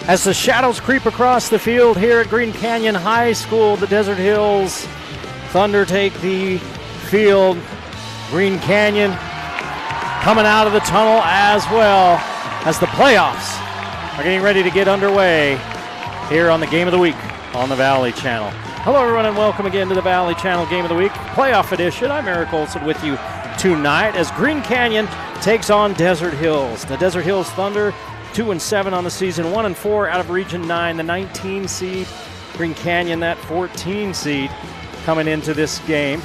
As the shadows creep across the field here at Green Canyon High School, the Desert Hills Thunder take the field. Green Canyon coming out of the tunnel as well as the playoffs are getting ready to get underway here on the Game of the Week on the Valley Channel. Hello everyone and welcome again to the Valley Channel Game of the Week Playoff Edition. I'm Eric Olson with you tonight as Green Canyon takes on Desert Hills. The Desert Hills Thunder 2-7 on the season, 1-4 out of Region 9, the 19 seed. Green Canyon, that 14 seed, coming into this game.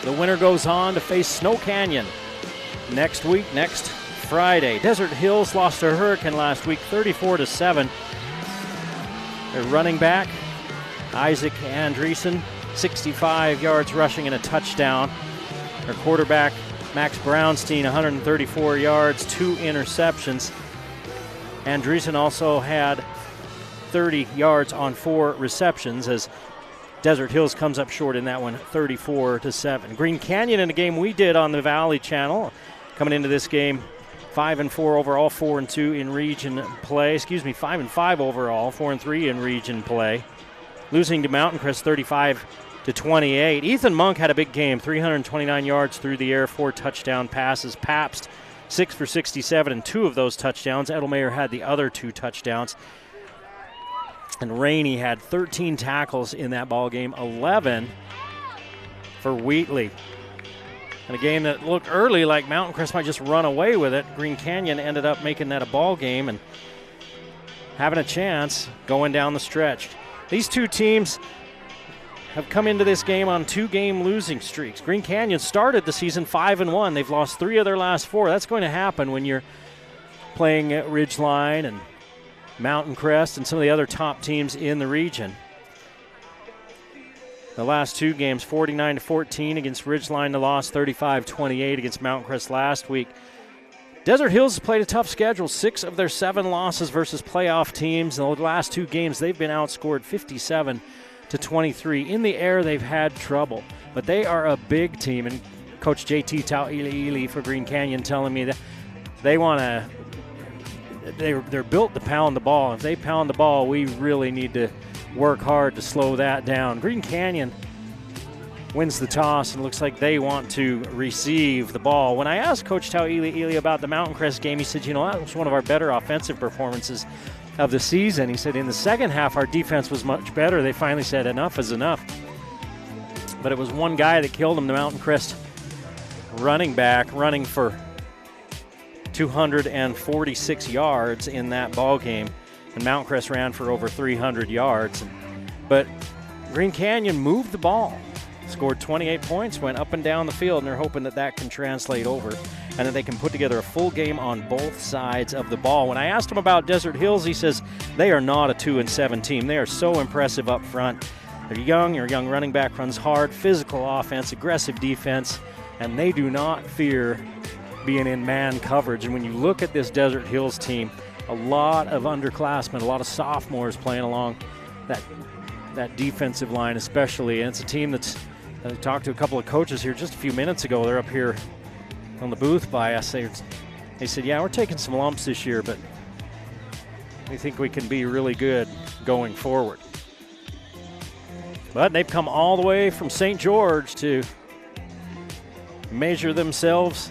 The winner goes on to face Snow Canyon next week, next Friday. Desert Hills lost to Hurricane last week, 34-7. Their running back, Isaac Andreessen, 65 yards rushing and a touchdown. Their quarterback, Max Brownstein, 134 yards, 2 interceptions. Andreessen also had 30 yards on 4 receptions as Desert Hills comes up short in that one, 34-7. Green Canyon in a game we did on the Valley Channel, coming into this game 5-4 overall, 4-2 in region play. 5-5 overall, 4-3 in region play. Losing to Mountain Crest 35-28. Ethan Monk had a big game, 329 yards through the air, 4 touchdown passes. Pabst 6 for 67 and 2 of those touchdowns. Edelmayer had the other 2 touchdowns. And Rainey had 13 tackles in that ball game, 11 for Wheatley. In a game that looked early like Mountain Crest might just run away with it, Green Canyon ended up making that a ball game and having a chance going down the stretch. These two teams have come into this game on 2-game losing streaks. Green Canyon started the season 5-1. They've lost 3 of their last 4. That's going to happen when you're playing at Ridgeline and Mountain Crest and some of the other top teams in the region. The last 2 games, 49-14 against Ridgeline, the loss 35-28 against Mountain Crest last week. Desert Hills has played a tough schedule. 6 of their 7 losses versus playoff teams. In the last 2 games, they've been outscored 57-23. In the air, they've had trouble, but they are a big team. And Coach JT Tauili for Green Canyon telling me that they want to. They're built to pound the ball. If they pound the ball, we really need to work hard to slow that down. Green Canyon wins the toss and looks like they want to receive the ball. When I asked Coach Tauili about the Mountain Crest game, he said, that was one of our better offensive performances of the season. He said in the second half our defense was much better. They finally said enough is enough. But it was one guy that killed him, the Mountain Crest running back, running for 246 yards in that ball game. And Mountain Crest ran for over 300 yards. But Green Canyon moved the ball, scored 28 points, went up and down the field, and they're hoping that that can translate over and that they can put together a full game on both sides of the ball. When I asked him about Desert Hills, he says they are not a 2-7 team. They are so impressive up front. They're young. Their young running back runs hard, physical offense, aggressive defense, and they do not fear being in man coverage. And when you look at this Desert Hills team, a lot of underclassmen, a lot of sophomores playing along that defensive line especially. And it's a team that's, I talked to a couple of coaches here just a few minutes ago. They're up here on the booth by us. They said, yeah, we're taking some lumps this year, but we think we can be really good going forward. But they've come all the way from St. George to measure themselves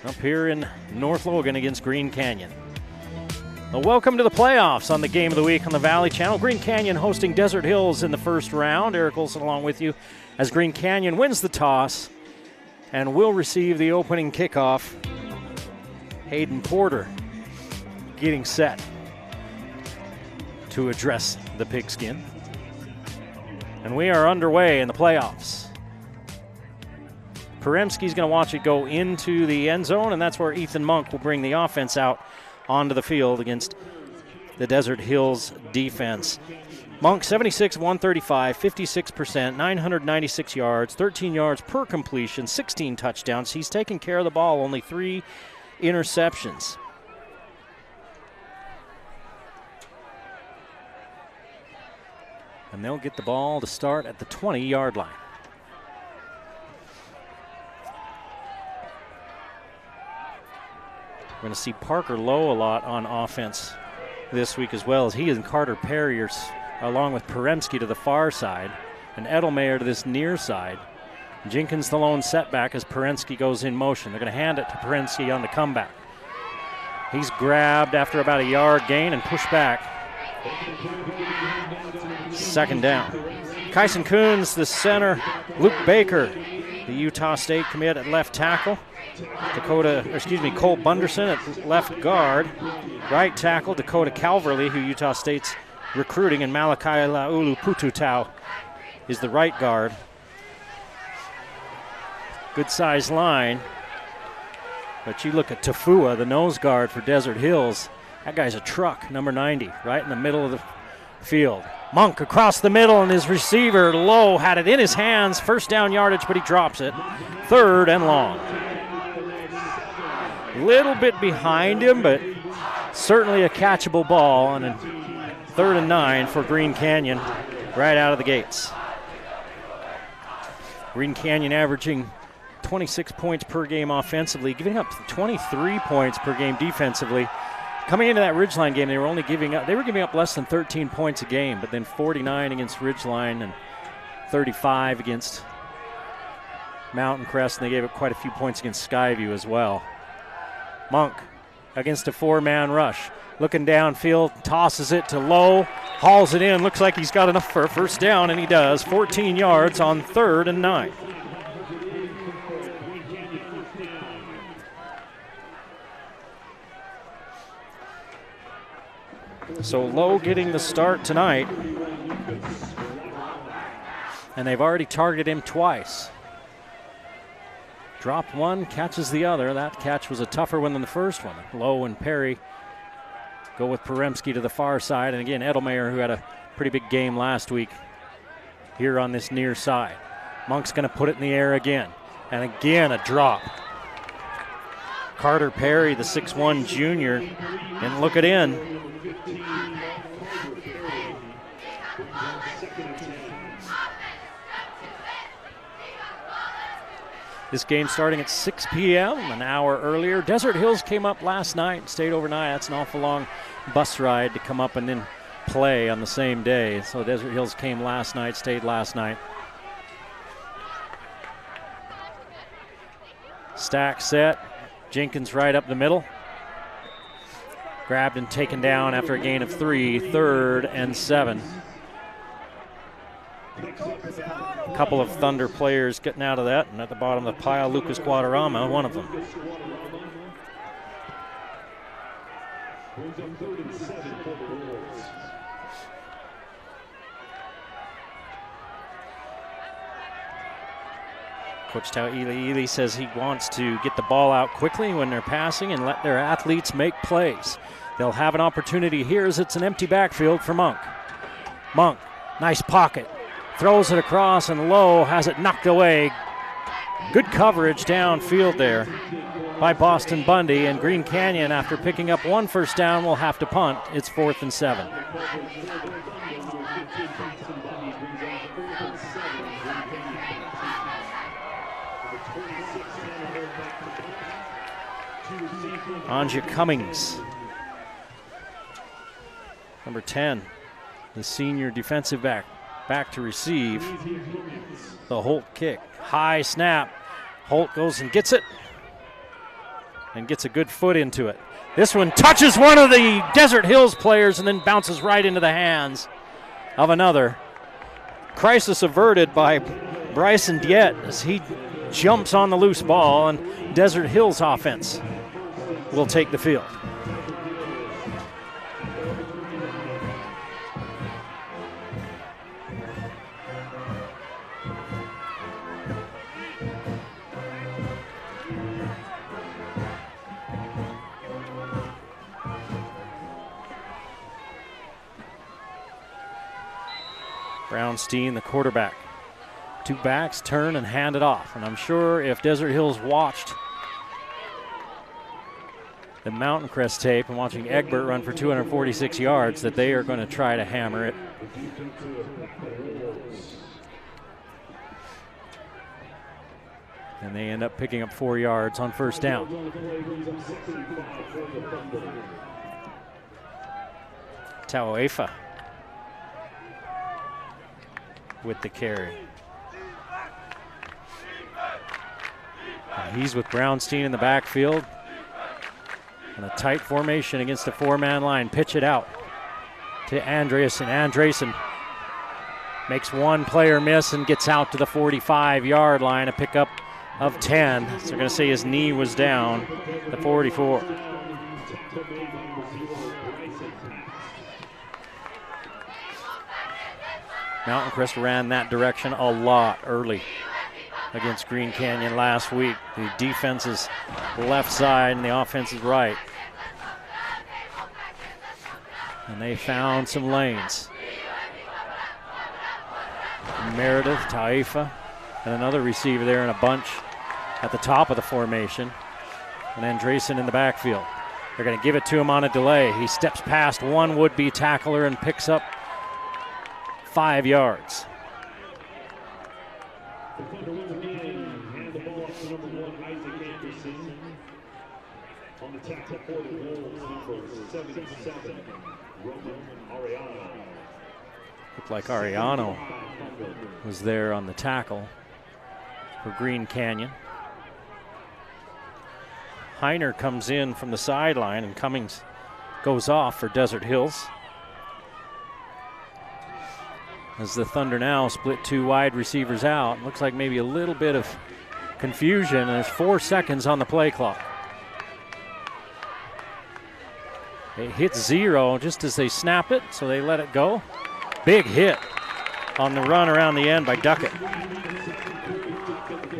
up here in North Logan against Green Canyon. Well, welcome to the playoffs on the Game of the Week on the Valley Channel. Green Canyon hosting Desert Hills in the first round. Eric Olson along with you as Green Canyon wins the toss and will receive the opening kickoff. Hayden Porter getting set to address the pigskin. And we are underway in the playoffs. Peremski's going to watch it go into the end zone, and that's where Ethan Monk will bring the offense out onto the field against the Desert Hills defense. Monk, 76 of 135, 56%, 996 yards, 13 yards per completion, 16 touchdowns. He's taken care of the ball, only 3 interceptions. And they'll get the ball to start at the 20-yard line. We're going to see Parker Lowe a lot on offense this week as well, as he and Carter Perry are along with Peremski to the far side and Edelmayer to this near side. Jenkins the lone setback as Peremski goes in motion. They're going to hand it to Peremski on the comeback. He's grabbed after about a yard gain and pushed back. Second down. Kyson Coons, the center. Luke Baker, the Utah State commit at left tackle. Cole Bunderson at left guard. Right tackle, Dakota Calverley, who Utah State's recruiting, and Malachi Laulu Pututau is the right guard. Good size line. But you look at Tafua, the nose guard for Desert Hills. That guy's a truck, number 90, right in the middle of the field. Monk across the middle, and his receiver, Lowe, had it in his hands. First down yardage, but he drops it. Third and long. Little bit behind him, but certainly a catchable ball, and a 3rd and 9 for Green Canyon right out of the gates. Green Canyon averaging 26 points per game offensively, giving up 23 points per game defensively. Coming into that Ridgeline game, they were giving up less than 13 points a game, but then 49 against Ridgeline and 35 against Mountain Crest, and they gave up quite a few points against Skyview as well. Monk against a 4-man rush. Looking downfield, tosses it to Lowe, hauls it in. Looks like he's got enough for a first down, and he does. 14 yards on 3rd and 9. So Lowe getting the start tonight. And they've already targeted him twice. Dropped one, catches the other. That catch was a tougher one than the first one. Lowe and Perry go with Peremski to the far side. And again, Edelmayer, who had a pretty big game last week, here on this near side. Monk's going to put it in the air again. And again, a drop. Carter Perry, the 6'1 junior, and look it in. This game starting at 6 p.m., an hour earlier. Desert Hills came up last night, stayed overnight. That's an awful long bus ride to come up and then play on the same day. So Desert Hills came last night, stayed last night. Stack set. Jenkins right up the middle. Grabbed and taken down after a gain of 3, 3rd and 7. A couple of Thunder players getting out of that, and at the bottom of the pile, Lucas Guadarrama, one of them. Coach Tau Ely says he wants to get the ball out quickly when they're passing and let their athletes make plays. They'll have an opportunity here as it's an empty backfield for Monk. Monk, nice pocket. Throws it across, and Lowe has it knocked away. Good coverage downfield there by Boston Bundy, and Green Canyon, after picking up one first down, will have to punt. It's 4th and 7. Anja Cummings, number 10, the senior defensive back to receive the Holt kick. High snap. Holt goes and gets it and gets a good foot into it. This one touches one of the Desert Hills players and then bounces right into the hands of another. Crisis averted by Bryson Diet as he jumps on the loose ball, and Desert Hills offense will take the field. Brownstein, the quarterback. Two backs, turn and hand it off. And I'm sure if Desert Hills watched the Mountain Crest tape and watching Egbert run for 246 yards, that they are going to try to hammer it. And they end up picking up 4 yards on first down. Tauefa with the carry. And he's with Brownstein in the backfield. In a tight formation against a four-man line. Pitch it out to Andreessen. Andreessen makes one player miss and gets out to the 45-yard line, a pickup of 10. So they're going to say his knee was down, the 44. Mountain Crest ran that direction a lot early against Green Canyon last week. The defense is left side and the offense is right. And they found some lanes. Meredith, Tauefa, and another receiver there in a bunch at the top of the formation. And Andreessen in the backfield. They're going to give it to him on a delay. He steps past one would-be tackler and picks up 5 yards. Looked like Ariano was there on the tackle for Green Canyon. Heiner comes in from the sideline and Cummings goes off for Desert Hills. As the Thunder now split two wide receivers out. Looks like maybe a little bit of confusion. And there's 4 seconds on the play clock. It hits 0 just as they snap it, so they let it go. Big hit on the run around the end by Duckett.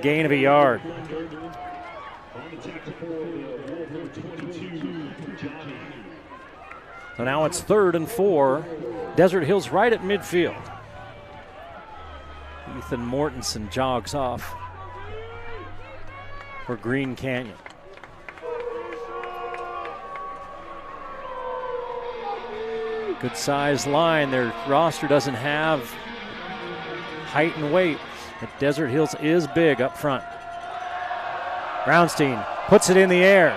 Gain of a yard. So now it's 3rd and 4. Desert Hills right at midfield. Ethan Mortensen jogs off for Green Canyon. Good sized line. Their roster doesn't have height and weight, but Desert Hills is big up front. Brownstein puts it in the air,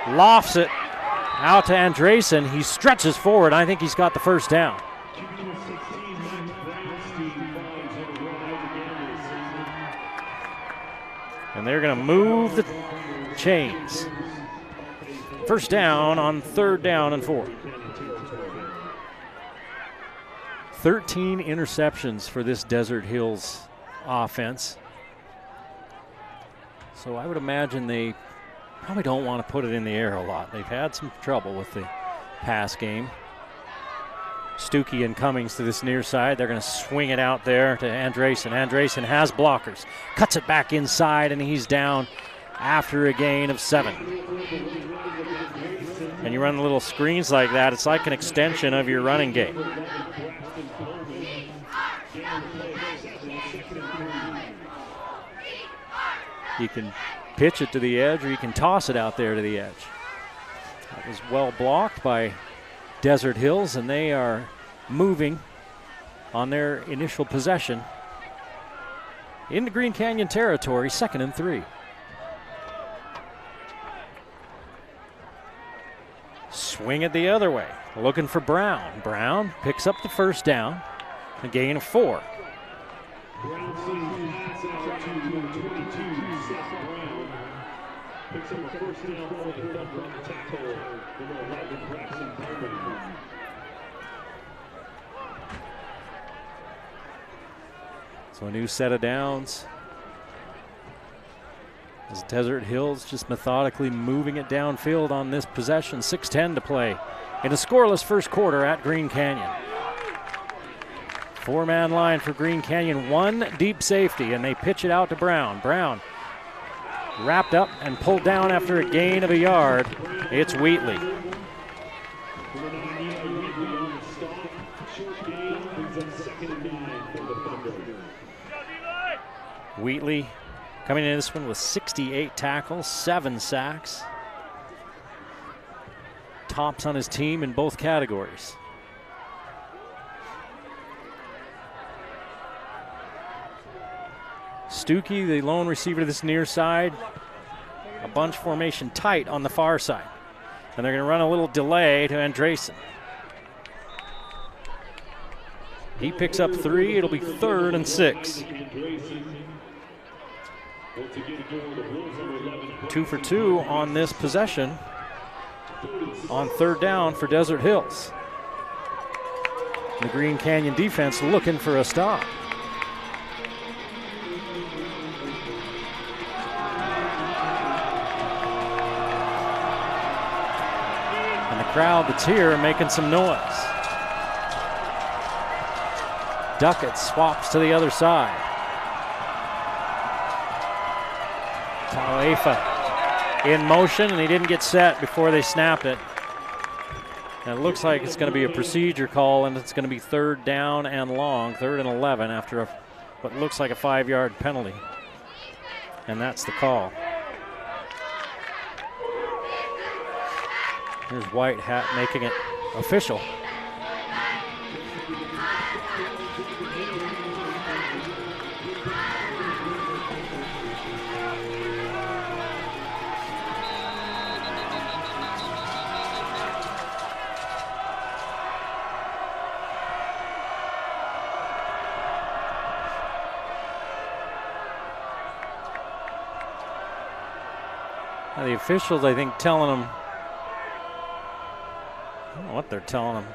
lofts it out to Andreessen. He stretches forward. I think he's got the first down. And they're going to move the chains. First down on 3rd down and 4. 13 interceptions for this Desert Hills offense. So I would imagine they probably don't want to put it in the air a lot. They've had some trouble with the pass game. Stuckey and Cummings to this near side. They're going to swing it out there to Andreessen. Andreessen has blockers. Cuts it back inside, and he's down after a gain of 7. And you run little screens like that, it's like an extension of your running game. You can pitch it to the edge or you can toss it out there to the edge. That was well blocked by Desert Hills, and they are moving on their initial possession into Green Canyon territory, 2nd and 3. Swing it the other way, looking for Brown. Brown picks up the first down, a gain of 4. So a new set of downs. As Desert Hills just methodically moving it downfield on this possession. 6:10 to play in a scoreless first quarter at Green Canyon. 4-man line for Green Canyon, 1 deep safety, and they pitch it out to Brown. Brown wrapped up and pulled down after a gain of a yard. It's Wheatley. Wheatley coming into this one with 68 tackles, 7 sacks. Tops on his team in both categories. Stuckey, the lone receiver to this near side. A bunch formation tight on the far side. And they're going to run a little delay to Andreessen. He picks up 3. It'll be 3rd and 6. 2 for 2 on this possession on 3rd down for Desert Hills. The Green Canyon defense looking for a stop. And the crowd that's here making some noise. Duckett swaps to the other side. Tauefa in motion, and he didn't get set before they snapped it. And it looks like it's going to be a procedure call, and it's going to be 3rd down and long, 3rd and 11 after what looks like a 5-yard penalty. And that's the call. Here's White Hat making it official. Now the officials, I think, telling them, I don't know what they're telling them.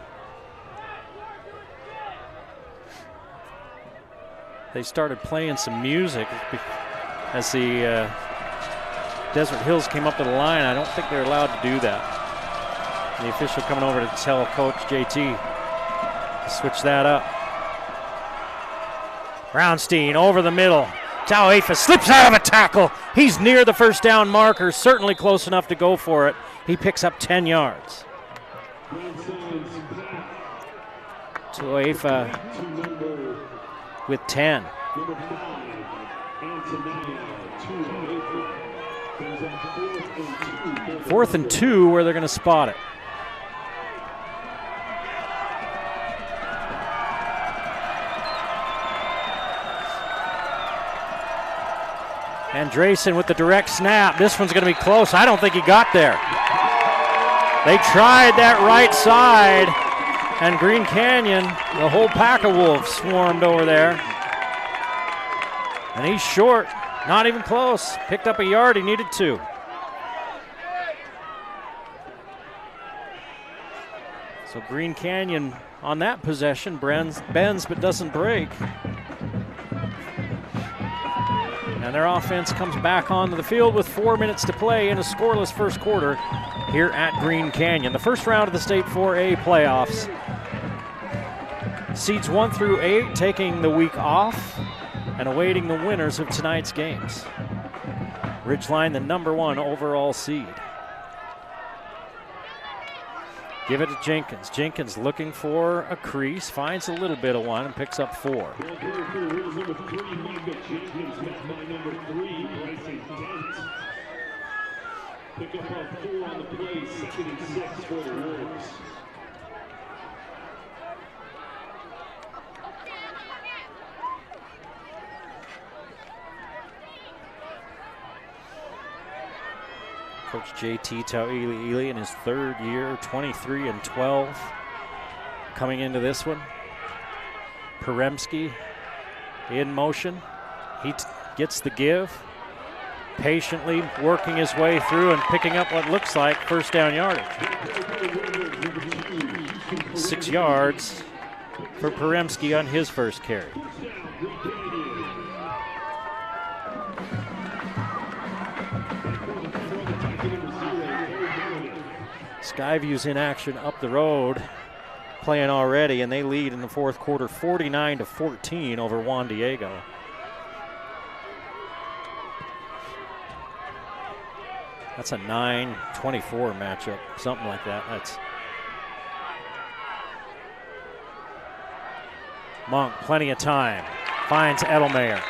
They started playing some music as the Desert Hills came up to the line. I don't think they're allowed to do that. The official coming over to tell Coach JT to switch that up. Brownstein over the middle. Tauefa slips out of a tackle. He's near the 1st down marker, certainly close enough to go for it. He picks up 10 yards. Tauefa with 10. 4th and 2 where they're going to spot it. Andresen with the direct snap. This one's going to be close. I don't think he got there. They tried that right side, and Green Canyon, the whole pack of Wolves swarmed over there. And he's short, not even close. Picked up a yard, he needed 2. So Green Canyon on that possession bends but doesn't break. And their offense comes back onto the field with 4 minutes to play in a scoreless first quarter here at Green Canyon. The first round of the State 4A playoffs. Seeds 1 through 8 taking the week off and awaiting the winners of tonight's games. Ridgeline, the #1 overall seed. Give it to Jenkins. Jenkins looking for a crease, finds a little bit of one and picks up 4. Pick up on 4 on the play, 2nd and 6 for the Wolves. Coach JT Tauili in his 3rd year, 23 and 12. Coming into this one. Peremski in motion. He gets the give. Patiently working his way through and picking up what looks like 1st down yardage. 6 yards for Peremski on his first carry. Skyview's in action up the road, playing already, and they lead in the 4th quarter 49-14 over Juan Diego. That's a 9-24 matchup, something like that. That's Monk, plenty of time, finds Edelmeyer.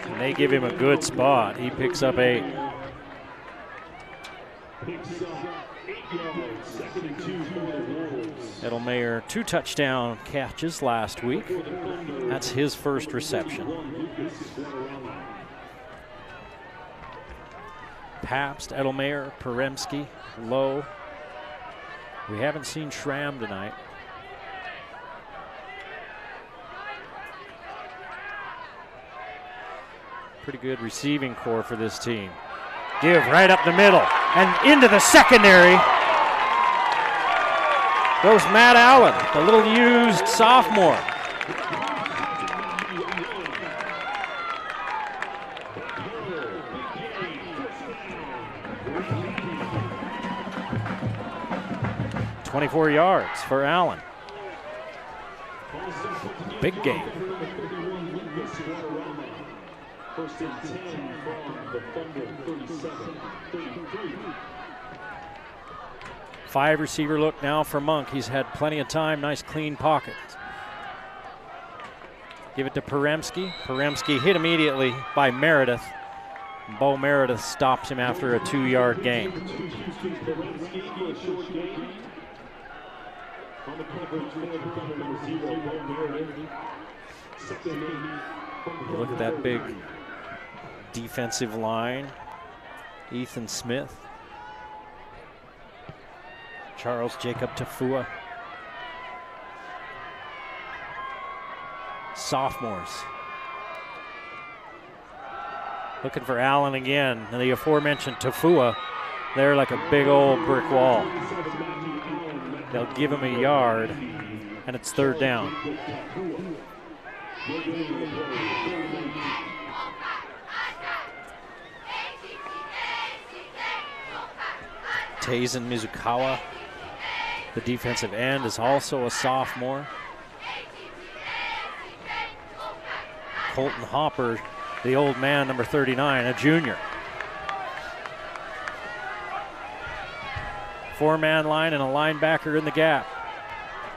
And they give him a good spot. He picks up 8. Edelmeyer, 2 touchdown catches last week. That's his first reception. Pabst, Edelmeyer, Peremski, Lowe. We haven't seen Schramm tonight. pretty good receiving core for this team. Give right up the middle and into the secondary goes Matt Allen, the little used sophomore. "24 yards for Allen. Big game. First and 10 from the Thunder, 37-33. 5 receiver look now for Monk. He's had plenty of time. Nice clean pocket. Give it to Peremski. Peremski hit immediately by Meredith. Bo Meredith stops him after a 2-yard gain. Look at that big defensive line. Ethan Smith. Charles Jacob Tafua. Sophomores. Looking for Allen again. And the aforementioned Tafua. They're like a big old brick wall. They'll give him a yard, and it's 3rd down. Tazen Mizukawa, the defensive end, is also a sophomore. Colton Hopper, the old man, number 39, a junior. 4-man line and a linebacker in the gap.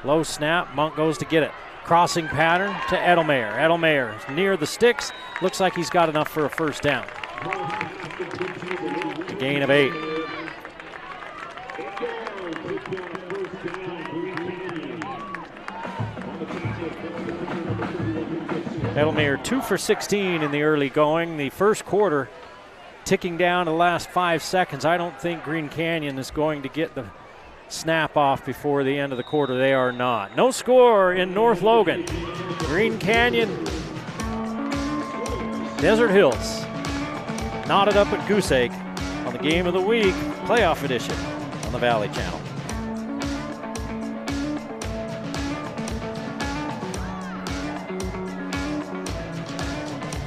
Low snap, Monk goes to get it. Crossing pattern to Edelmeyer. Edelmeyer near the sticks. Looks like he's got enough for a 1st down. A gain of 8. Edelmeyer 2 for 16 in the early going. The first quarter ticking down to the last 5 seconds. I don't think Green Canyon is going to get the snap off before the end of the quarter. They are not. No score in North Logan. Green Canyon, Desert Hills. Knotted up at Goose Egg on the Game of the Week playoff edition on the Valley Channel.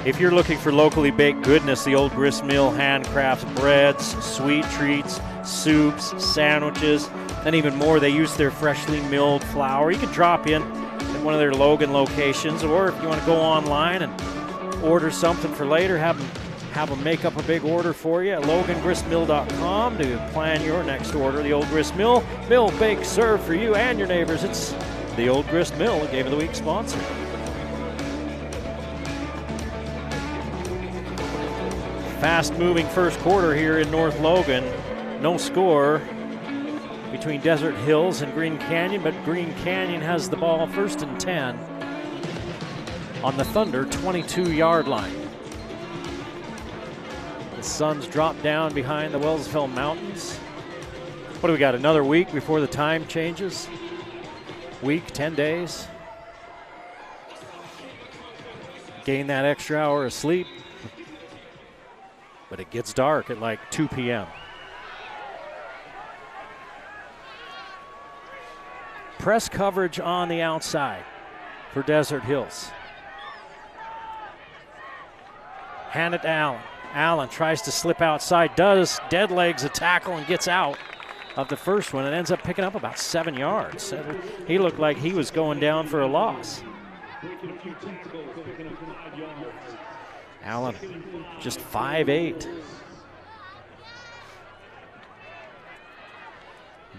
If you're looking for locally baked goodness, the Old Grist Mill handcrafts breads, sweet treats, soups, sandwiches, and even more. They use their freshly milled flour. You can drop in at one of their Logan locations, or if you want to go online and order something for later, have them make up a big order for you at logangristmill.com to plan your next order. The Old Grist Mill, bake, serve for you and your neighbors. It's the Old Grist Mill, Game of the Week sponsor. Fast-moving first quarter here in North Logan. No score between Desert Hills and Green Canyon, but Green Canyon has the ball 1st and 10 on the Thunder 22-yard line. The sun's dropped down behind the Wellsville Mountains. What do we got, another week before the time changes? Week, 10 days. Gain that extra hour of sleep. But it gets dark at like 2 p.m. Press coverage on the outside for Desert Hills. Hand it to Allen. Allen tries to slip outside, does, dead legs a tackle and gets out of the first one and ends up picking up about 7 yards. He looked like he was going down for a loss. Allen, just 5'8".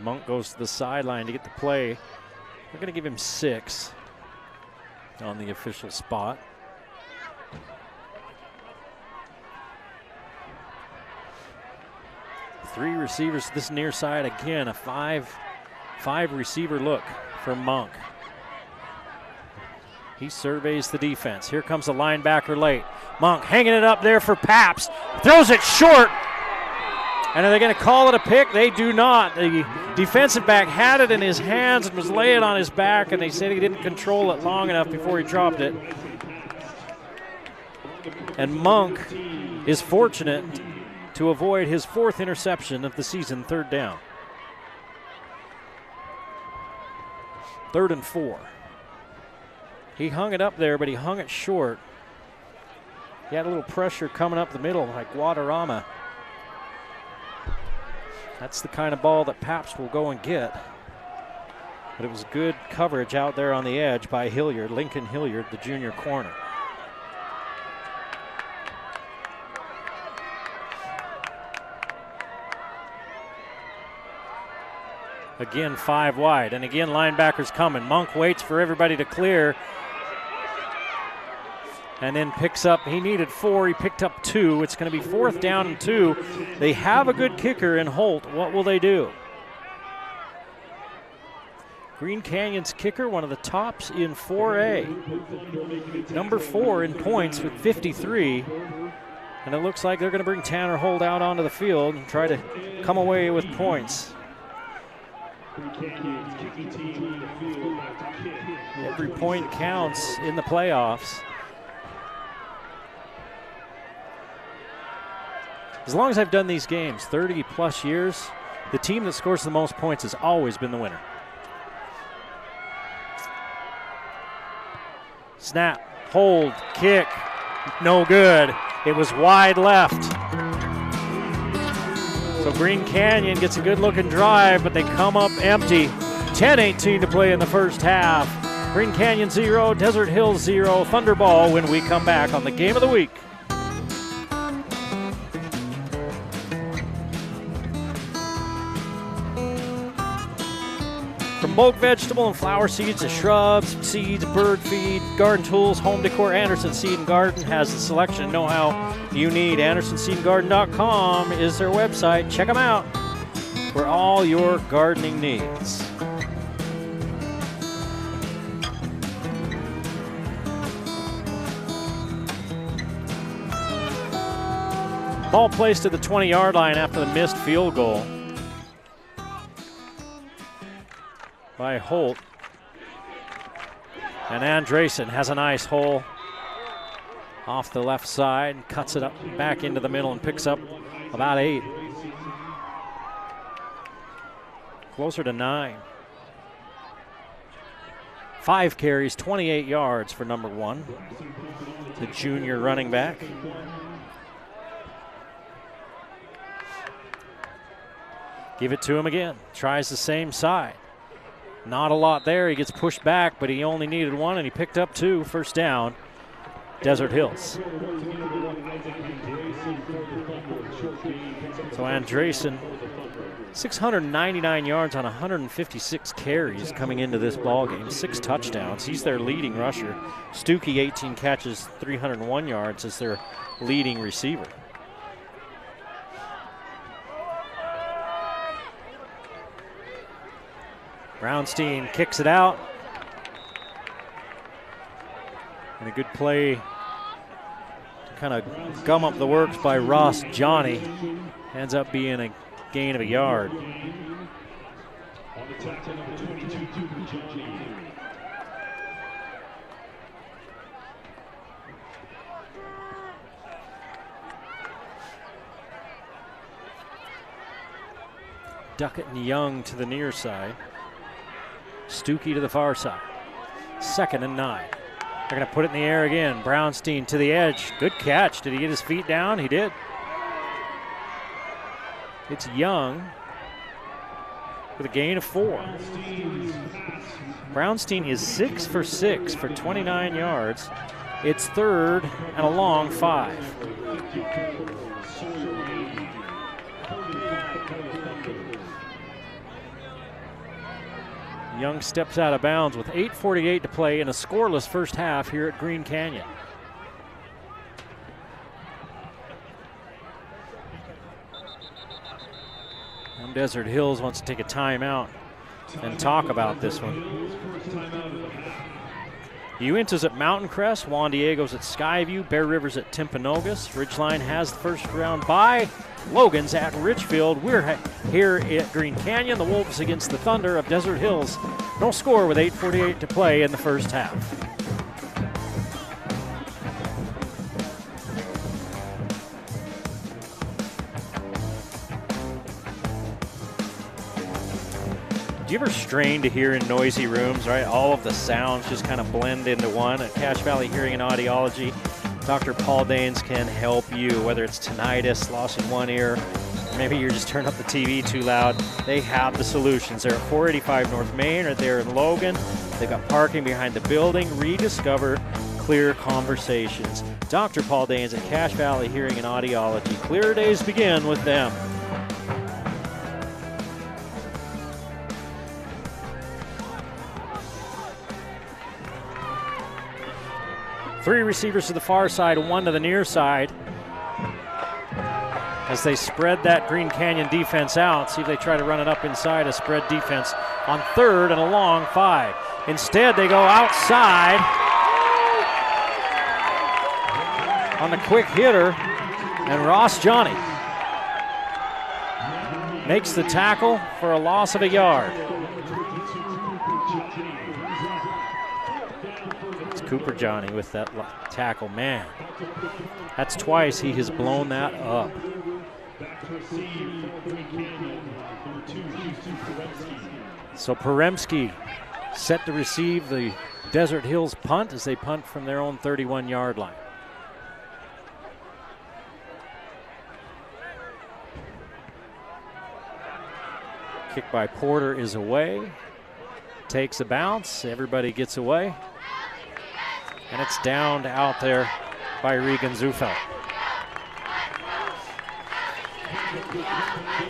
Monk goes to the sideline to get the play. We're going to give him 6 on the official spot. Three receivers to this near side. Again, a five receiver look for Monk. He surveys the defense. Here comes the linebacker late. Monk hanging it up there for Paps. Throws it short. And are they going to call it a pick? They do not. The defensive back had it in his hands and was laying on his back, and they said he didn't control it long enough before he dropped it. And Monk is fortunate to avoid his 4th interception of the season, 3rd down. 3rd and 4. He hung it up there, but he hung it short. He had a little pressure coming up the middle like Guadarrama. That's the kind of ball that Pabst will go and get. But it was good coverage out there on the edge by Hilliard, Lincoln Hilliard, the junior corner. Again, 5 wide, and again, linebackers coming. Monk waits for everybody to clear, and then picks up, he needed 4, he picked up 2. It's going to be 4th down and 2. They have a good kicker in Holt. What will they do? Green Canyon's kicker, one of the tops in 4A. Number 4 in points with 53. And it looks like they're going to bring Tanner Holt out onto the field and try to come away with points. Every point counts in the playoffs. As long as I've done these games, 30 plus years, the team that scores the most points has always been the winner. Snap, hold, kick, no good. It was wide left. So Green Canyon gets a good looking drive, but they come up empty. 10:18 to play in the first half. Green Canyon 0, Desert Hills 0. Thunderball when we come back on the Game of the Week. From bulk vegetable and flower seeds to shrubs, seeds, bird feed, garden tools, home decor, Anderson Seed and Garden has the selection and know-how you need. AndersonSeedandGarden.com is their website. Check them out for all your gardening needs. Ball placed at the 20-yard line after the missed field goal by Holt. And Andresen has a nice hole off the left side, cuts it up back into the middle and picks up about 8. Closer to 9. 5 carries, 28 yards for number 1, the junior running back. Give it to him again, tries the same side. Not a lot there. He gets pushed back, but he only needed 1, and he picked up 2. First down, Desert Hills. So Andresen, 699 yards on 156 carries coming into this ball game. 6 touchdowns. He's their leading rusher. Stuckey, 18 catches, 301 yards as their leading receiver. Brownstein kicks it out. And a good play to kind of gum up the works by Ross Johnny. Ends up being a gain of a yard. Duckett and Young to the near side. Stuckey to the far side. 2nd and 9. They're going to put it in the air again. Brownstein to the edge. Good catch. Did he get his feet down? He did. It's Young with a gain of 4. Brownstein is 6 for 6 for 29 yards. It's 3rd and a long 5. Young steps out of bounds with 8:48 to play in a scoreless first half here at Green Canyon. And Desert Hills wants to take a timeout and talk about this one. Uinta's at Mountain Crest, Juan Diego's at Skyview, Bear River's at Timpanogos, Ridgeline has the first round bye, Logan's at Richfield. We're here at Green Canyon, the Wolves against the Thunder of Desert Hills. No score with 8:48 to play in the first half. Do you ever strain to hear in noisy rooms, right? All of the sounds just kind of blend into one. At Cache Valley Hearing and Audiology, Dr. Paul Daines can help you, whether it's tinnitus, loss in one ear, or maybe you're just turning up the TV too loud. They have the solutions. They're at 485 North Main, or they're in Logan. They've got parking behind the building. Rediscover clear conversations. Dr. Paul Daines at Cache Valley Hearing and Audiology. Clearer days begin with them. Three receivers to the far side, one to the near side. As they spread that Green Canyon defense out, see if they try to run it up inside a spread defense on third and a long 5. Instead, they go outside on the quick hitter, and Ross Johnny makes the tackle for a loss of a yard. Cooper Johnny with that tackle. Man, that's twice he has blown that up. So Peremski set to receive the Desert Hills punt as they punt from their own 31-yard line. Kick by Porter is away. Takes a bounce. Everybody gets away. And it's downed out there by Regan Zufeld.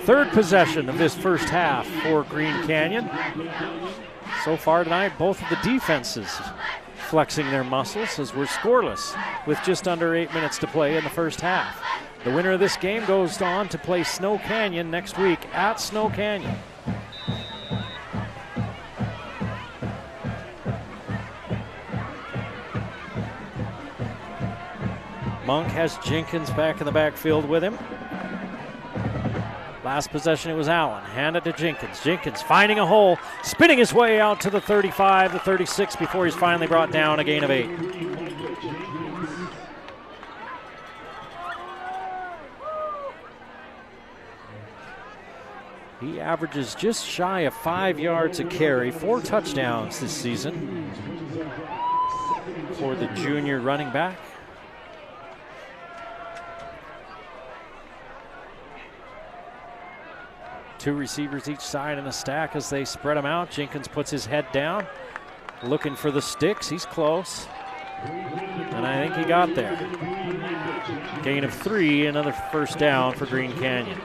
Third possession of this first half for Green Canyon. So far tonight, both of the defenses flexing their muscles as we're scoreless with just under 8 minutes to play in the first half. The winner of this game goes on to play Snow Canyon next week at Snow Canyon. Monk has Jenkins back in the backfield with him. Last possession, it was Allen. Hand it to Jenkins. Jenkins finding a hole, spinning his way out to the 35, the 36 before he's finally brought down, a gain of 8. He averages just shy of 5 yards a carry, 4 touchdowns this season for the junior running back. Two receivers each side in a stack as they spread them out. Jenkins puts his head down, looking for the sticks. He's close, and I think he got there. Gain of 3, another first down for Green Canyon.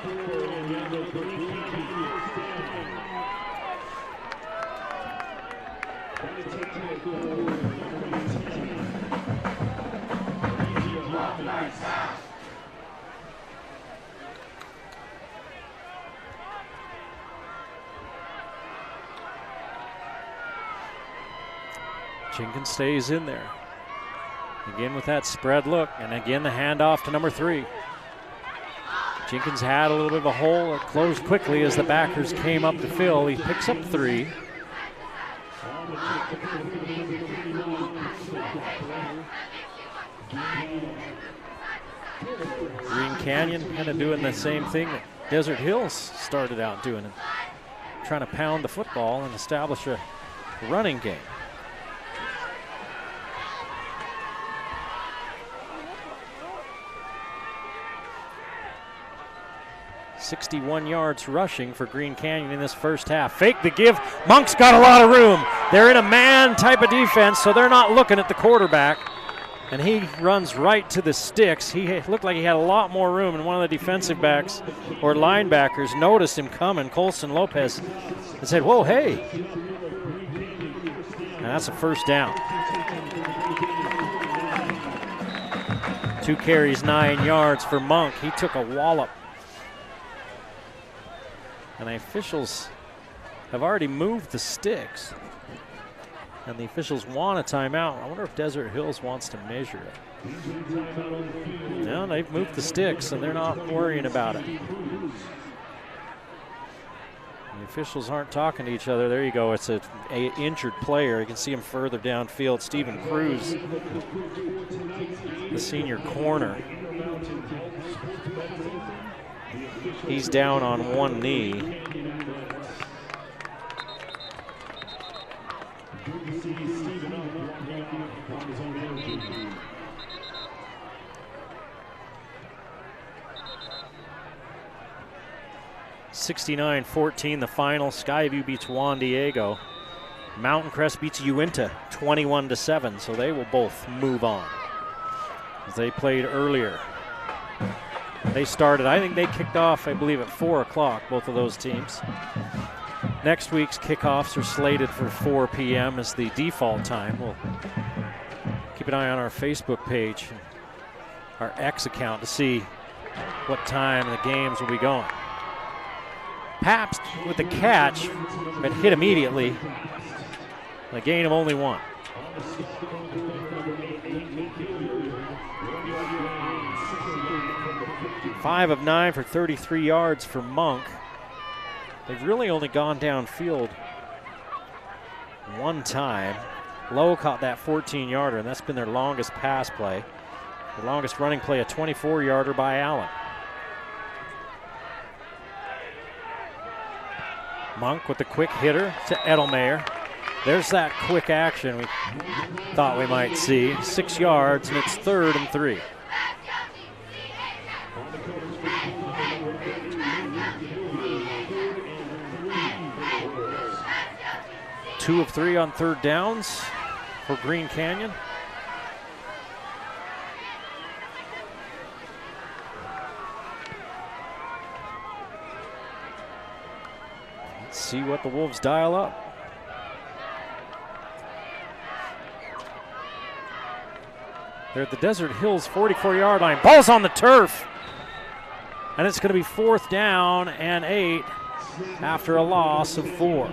Jenkins stays in there. Again with that spread look, and again the handoff to number 3. Jenkins had a little bit of a hole. It closed quickly as the backers came up to fill. He picks up 3. Green Canyon kind of doing the same thing that Desert Hills started out doing, and trying to pound the football and establish a running game. 61 yards rushing for Green Canyon in this first half. Fake the give. Monk's got a lot of room. They're in a man type of defense, so they're not looking at the quarterback. And he runs right to the sticks. He looked like he had a lot more room, and one of the defensive backs or linebackers noticed him coming, Colson Lopez, and said, whoa, hey. And that's a first down. 2 carries, 9 yards for Monk. He took a wallop. And the officials have already moved the sticks. And the officials want a timeout. I wonder if Desert Hills wants to measure it. No, they've moved the sticks, and they're not worrying about it. The officials aren't talking to each other. There you go. It's an injured player. You can see him further downfield. Stephen Cruz, the senior corner. He's down on one knee. (69-14) the final. Skyview beats Juan Diego. Mountain Crest beats Uinta 21-7, so they will both move on. As they played earlier. They started, I think they kicked off, I believe, at 4 o'clock, both of those teams. Next week's kickoffs are slated for 4 p.m. as the default time. We'll keep an eye on our Facebook page, our X account, to see what time the games will be going. Pabst with the catch, but hit immediately. A gain of only 1. Five of 9 for 33 yards for Monk. They've really only gone downfield one time. Lowe caught that 14-yarder, and that's been their longest pass play. The longest running play, a 24-yarder by Allen. Monk with the quick hitter to Edelmeyer. There's that quick action we thought we might see. 6 yards, and it's 3rd and 3. Two of 3 on 3rd downs for Green Canyon. Let's see what the Wolves dial up. They're at the Desert Hills 44-yard line. Ball's on the turf. And it's going to be 4th down and 8 after a loss of 4.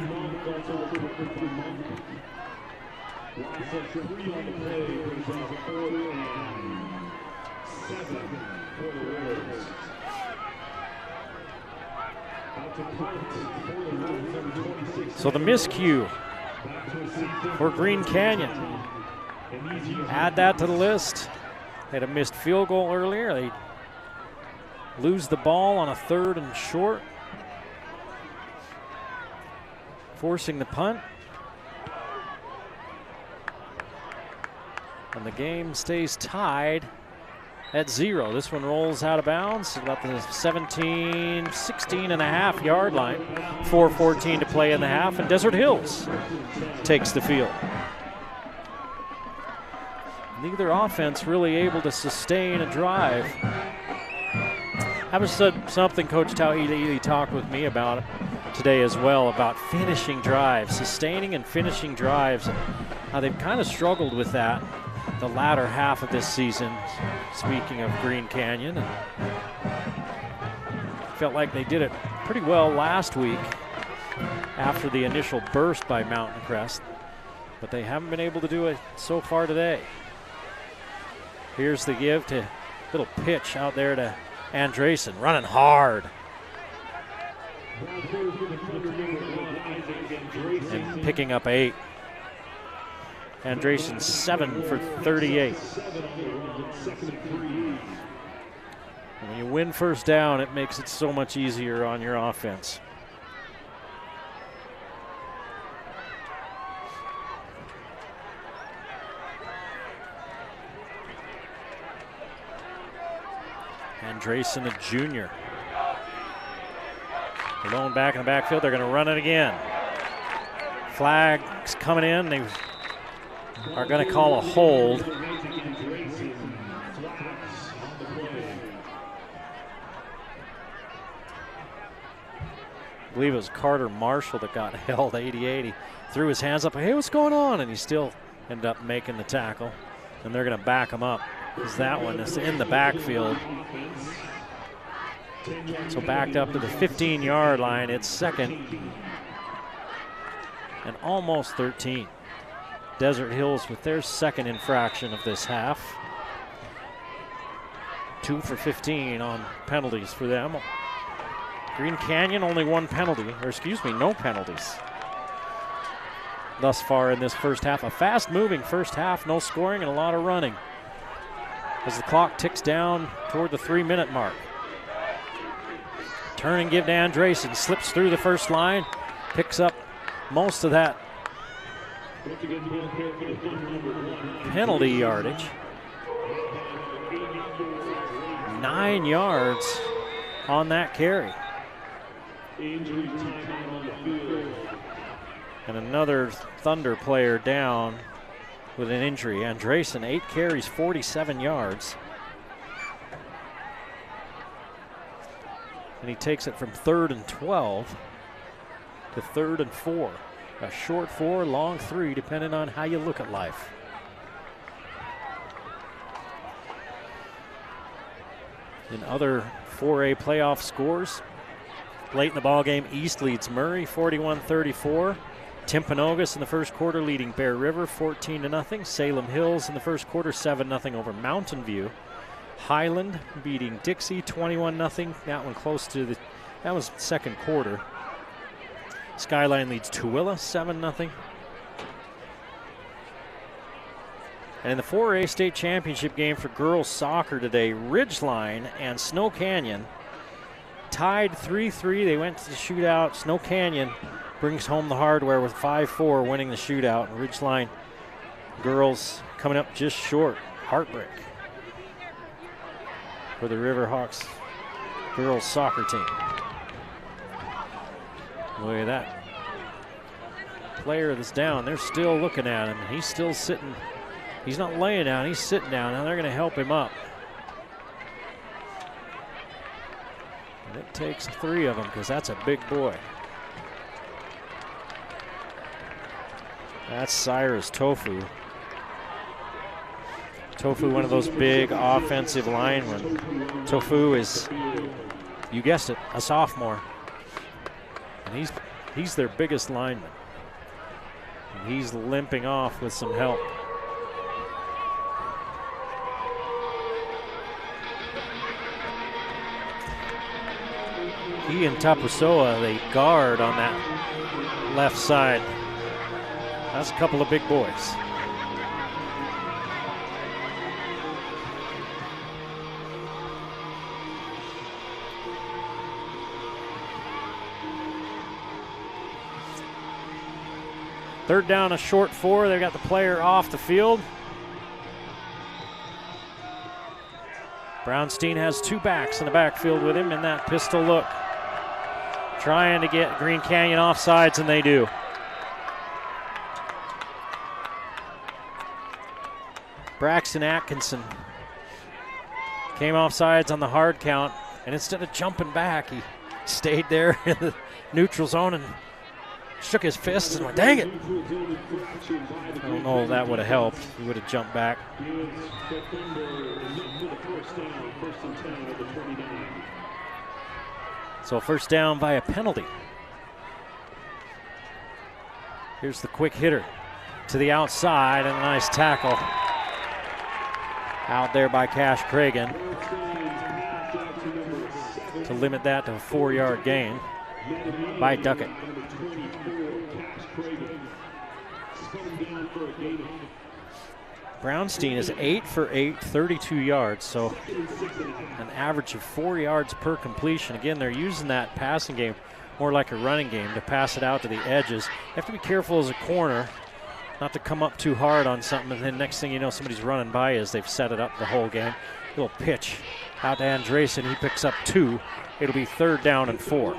So the miscue for Green Canyon. Add that to the list. They had a missed field goal earlier. They lose the ball on a 3rd and short, forcing the punt. And the game stays tied at 0. This one rolls out of bounds about the 16 and a half yard line. 4:14 to play in the half, and Desert Hills takes the field. Neither offense really able to sustain a drive. That was something Coach Tau Ely talked with me about today as well, about finishing drives, sustaining and finishing drives, and how they've kind of struggled with that the latter half of this season, speaking of Green Canyon. And felt like they did it pretty well last week after the initial burst by Mountain Crest, but they haven't been able to do it so far today. Here's the give to little pitch out there to Andresen, running hard. And picking up 8. Andresen 7 for 38. When you win first down, it makes it so much easier on your offense. Andresen, a junior. Alone back in the backfield. They're going to run it again. Flags coming in. They are going to call a hold. I believe it was Carter Marshall that got held 88. He threw his hands up. Hey, what's going on? And he still ended up making the tackle. And they're going to back him up, because that one is in the backfield. So backed up to the 15-yard line. It's 2nd and almost 13. Desert Hills with their 2nd infraction of this half. 2 for 15 on penalties for them. Green Canyon only 1 penalty, or excuse me, no penalties thus far in this first half. A fast-moving first half, no scoring and a lot of running as the clock ticks down toward the 3-minute mark. Turn and give to Andresen, slips through the first line, picks up most of that Penalty yardage. 9 yards on that carry. And another Thunder player down with an injury. Andresen, 8 carries, 47 yards. And he takes it from 3rd and 12 to 3rd and 4. A short 4, long 3, depending on how you look at life. In other 4A playoff scores, late in the ball game, East leads Murray 41-34. Timpanogos in the first quarter leading Bear River 14-0. Salem Hills in the first quarter 7-0 over Mountain View. Highland beating Dixie 21-0. That one close to the, that was second quarter. Skyline leads Tooele 7-0. And in the 4A state championship game for girls soccer today, Ridgeline and Snow Canyon tied 3-3. They went to the shootout. Snow Canyon brings home the hardware with 5-4, winning the shootout. Ridgeline girls coming up just short. Heartbreak for the Riverhawks girls soccer team. Look at that player that's down. They're still looking at him. He's still sitting. He's not laying down. He's sitting down. Now they're going to help him up. And it takes 3 of them because that's a big boy. That's Cyrus Tofu. Tofu, one of those big offensive linemen. Tofu is, you guessed it, a sophomore. And he's their biggest lineman. And he's limping off with some help. He and Tapusoa, they guard on that left side. That's a couple of big boys. Third down, a short 4. They got the player off the field. Brownstein has 2 backs in the backfield with him in that pistol look. Trying to get Green Canyon offsides, and they do. Braxton Atkinson came offsides on the hard count, and instead of jumping back, he stayed there in the neutral zone and shook his fist and went, dang it. I don't know if that would have helped. He would have jumped back. So first down by a penalty. Here's the quick hitter to the outside, and a nice tackle out there by Cash Cragen to limit that to a 4-yard gain by Duckett. Brownstein is 8 for 8, 32 yards, so an average of 4 yards per completion. Again, they're using that passing game more like a running game to pass it out to the edges. You have to be careful as a corner not to come up too hard on something, and then next thing you know, somebody's running by you as they've set it up the whole game. Little pitch out to Andresen. He picks up 2. It'll be 3rd down and 4.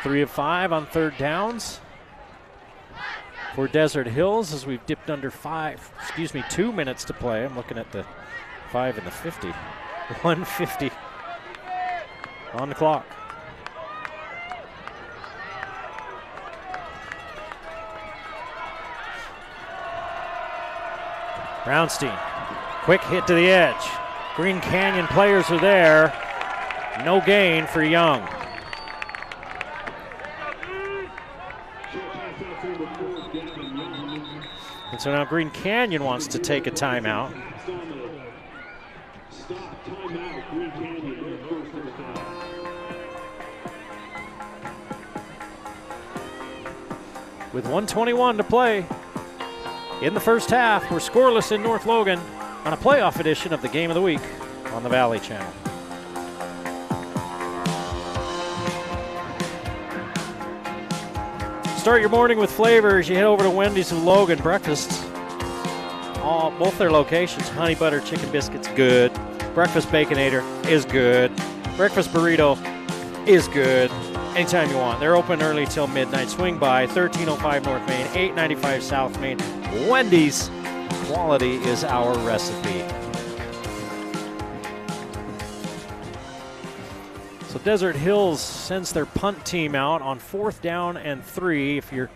3 of 5 on 3rd downs for Desert Hills as we've dipped under 2 minutes to play. I'm looking at the 5 and the 50. 1:50 on the clock. Brownstein, quick hit to the edge. Green Canyon players are there. No gain for Young. And so now Green Canyon wants to take a timeout. With 1:21 to play in the first half, we're scoreless in North Logan on a playoff edition of the Game of the Week on the Valley Channel. Start your morning with flavor as you head over to Wendy's and Logan. Breakfast, both their locations. Honey butter chicken biscuits, good. Breakfast Baconator is good. Breakfast burrito is good. Anytime you want. They're open early till midnight. Swing by 1305 North Main, 895 South Main. Wendy's, quality is our recipe. So Desert Hills sends their punt team out on 4th down and 3. If you're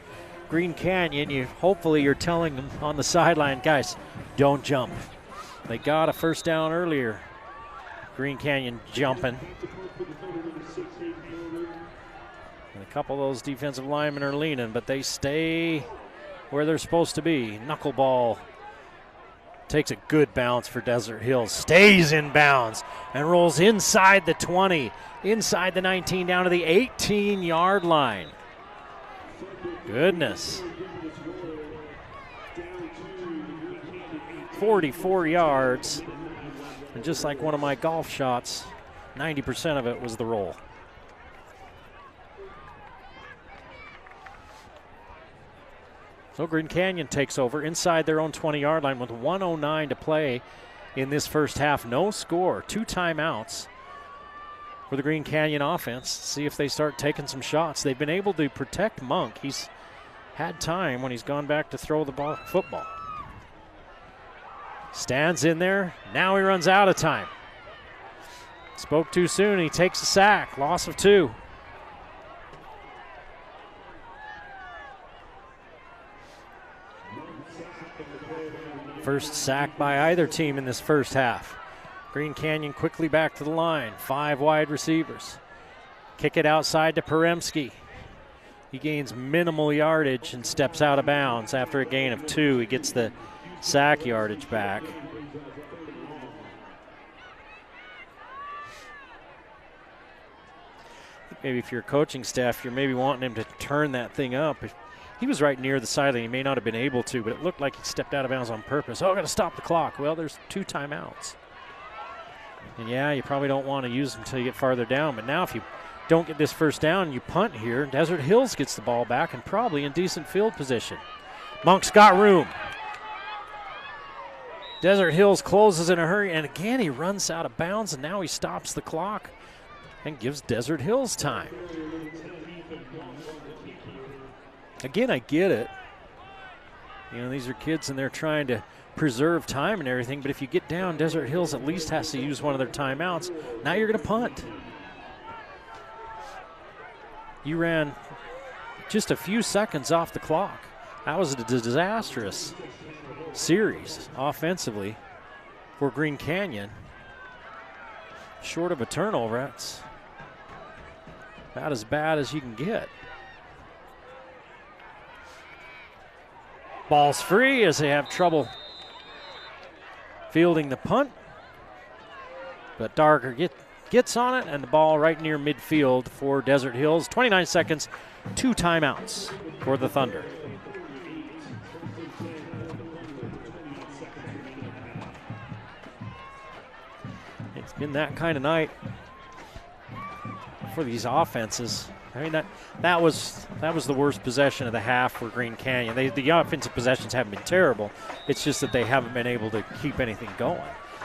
Green Canyon, hopefully you're telling them on the sideline, guys, don't jump. They got a first down earlier. Green Canyon jumping. And a couple of those defensive linemen are leaning, but they stay where they're supposed to be. Knuckleball takes a good bounce for Desert Hills, stays in bounds, and rolls inside the 20, inside the 19, down to the 18-yard line. Goodness. 44 yards. And just like one of my golf shots, 90% of it was the roll. So Green Canyon takes over inside their own 20-yard line with 1:09 to play in this first half. No score, 2 timeouts for the Green Canyon offense. See if they start taking some shots. They've been able to protect Monk. He's had time when he's gone back to throw the football. Stands in there. Now he runs out of time. Spoke too soon. He takes a sack. Loss of 2. First sack by either team in this first half. Green Canyon quickly back to the line. 5 wide receivers. Kick it outside to Peremski. He gains minimal yardage and steps out of bounds. After a gain of 2, he gets the sack yardage back. Maybe if you're coaching staff, you're maybe wanting him to turn that thing up. If he was right near the sideline. He may not have been able to, but it looked like he stepped out of bounds on purpose. Oh, got to stop the clock. Well, there's 2 timeouts. And yeah, you probably don't want to use them until you get farther down. But now if you don't get this first down, you punt here. Desert Hills gets the ball back and probably in decent field position. Monk's got room. Desert Hills closes in a hurry, and again he runs out of bounds, and now he stops the clock and gives Desert Hills time. Again, I get it. You know, these are kids and they're trying to preserve time and everything, but if you get down, Desert Hills at least has to use one of their timeouts. Now you're going to punt. You ran just a few seconds off the clock. That was a disastrous series offensively for Green Canyon. Short of a turnover, that's about as bad as you can get. Ball's free as they have trouble fielding the punt. But Darker gets on it, and the ball right near midfield for Desert Hills. 29 seconds, 2 timeouts for the Thunder. It's been that kind of night for these offenses. I mean, that was the worst possession of the half for Green Canyon. The offensive possessions haven't been terrible. It's just that they haven't been able to keep anything going.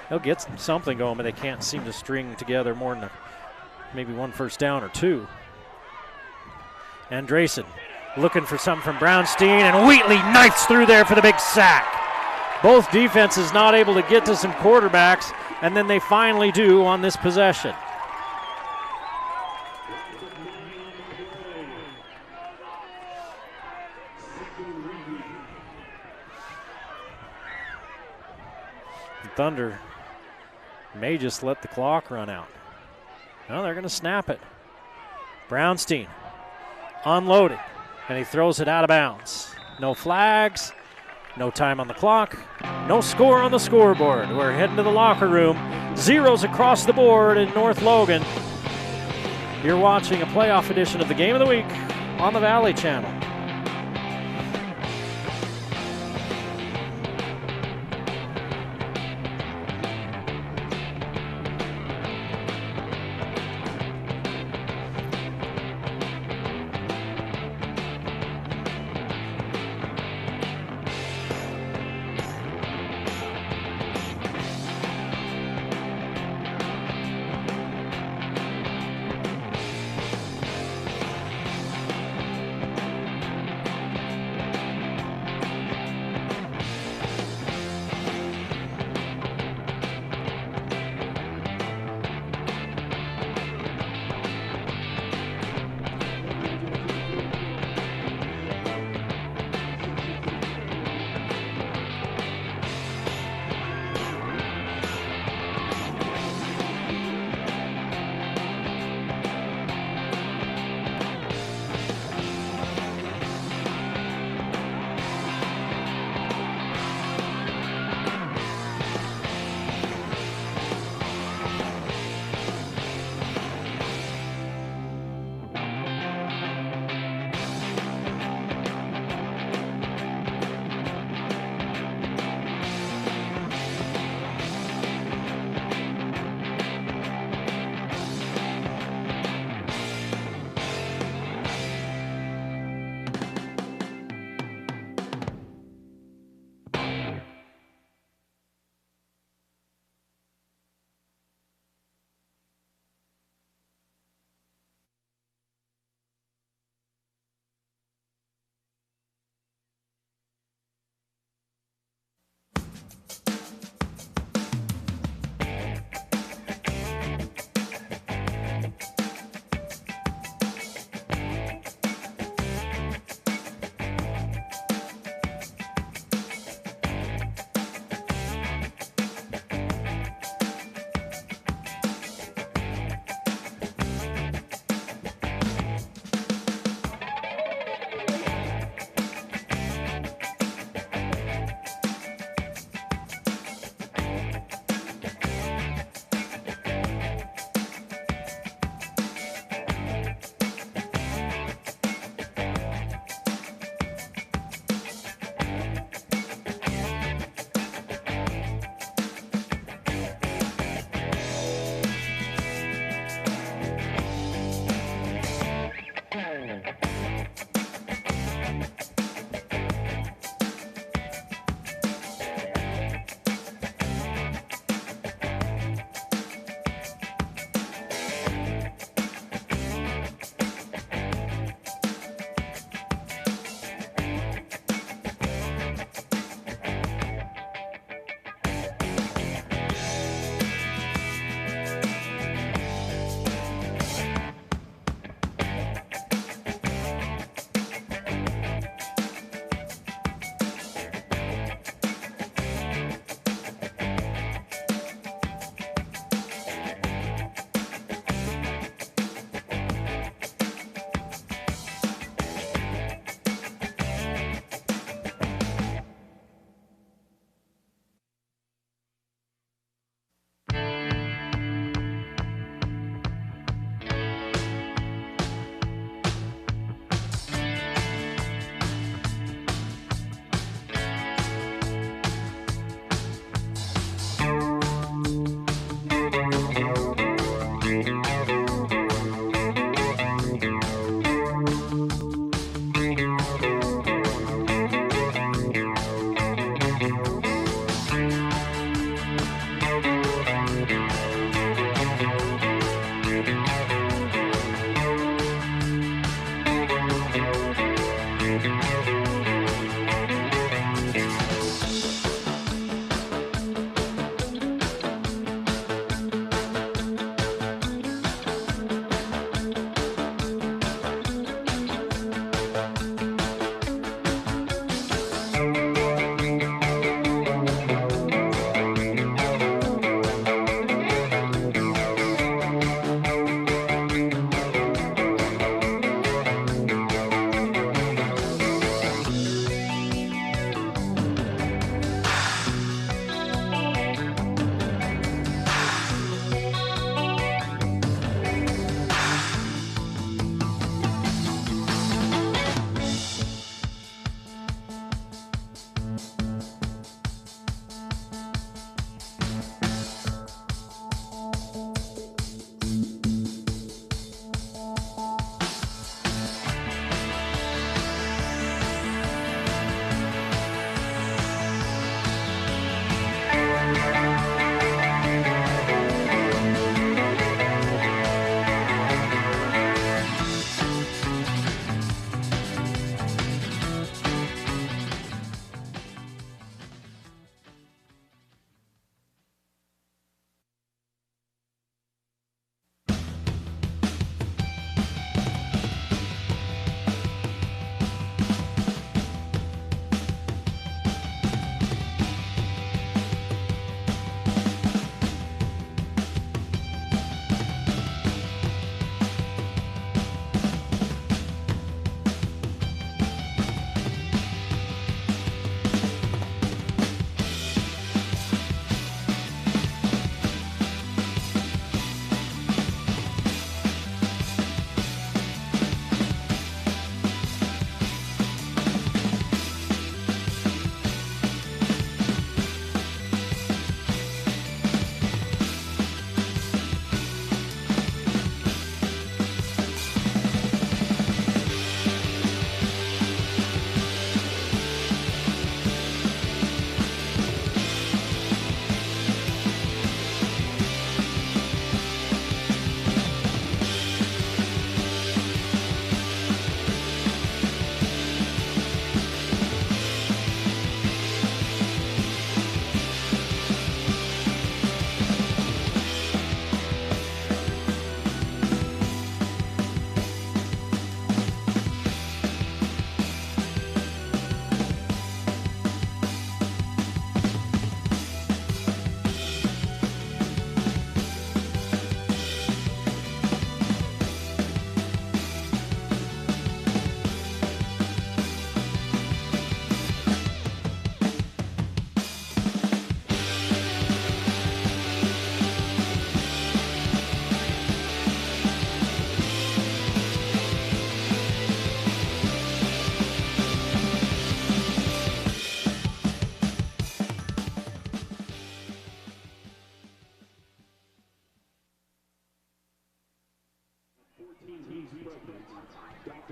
They'll get something going, but they can't seem to string together more than maybe 1 first down or 2. Andresen looking for something from Brownstein, and Wheatley knifes through there for the big sack. Both defenses not able to get to some quarterbacks, and then they finally do on this possession. Thunder may just let the clock run out. No, they're going to snap it. Brownstein unloaded, and he throws it out of bounds. No flags, no time on the clock, no score on the scoreboard. We're heading to the locker room. Zeros across the board in North Logan. You're watching a playoff edition of the Game of the Week on the Valley Channel.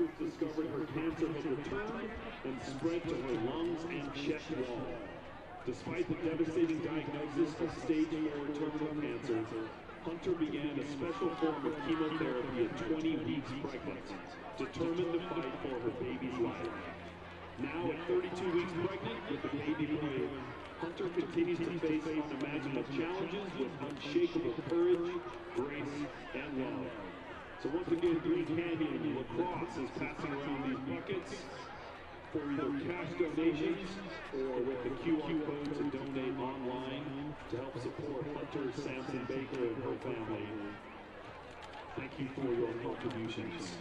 doctors discovered her cancer had returned and spread to her lungs and chest wall. Despite the devastating diagnosis of stage 4 terminal cancer, Hunter began a special form of chemotherapy at 20 weeks pregnant, determined to fight for her baby's life. Now at 32 weeks pregnant with the baby boy, Hunter continues to face unimaginable challenges with unshakable courage, grace, and love. So once again, Green Canyon Lacrosse is passing around these buckets for either cash donations or with the QR code to donate online to help support Hunter Sampson Baker and her family. Thank you for your contributions.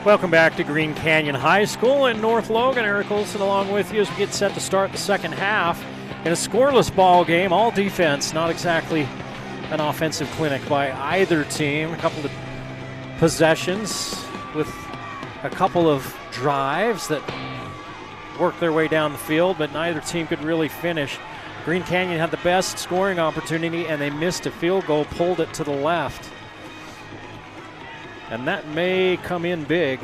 Welcome back to Green Canyon High School in North Logan. Eric Olson along with you as we get set to start the second half in a scoreless ball game. All defense, not exactly an offensive clinic by either team. A couple of possessions with a couple of drives that worked their way down the field, but neither team could really finish. Green Canyon had the best scoring opportunity, and they missed a field goal, pulled it to the left. And that may come in big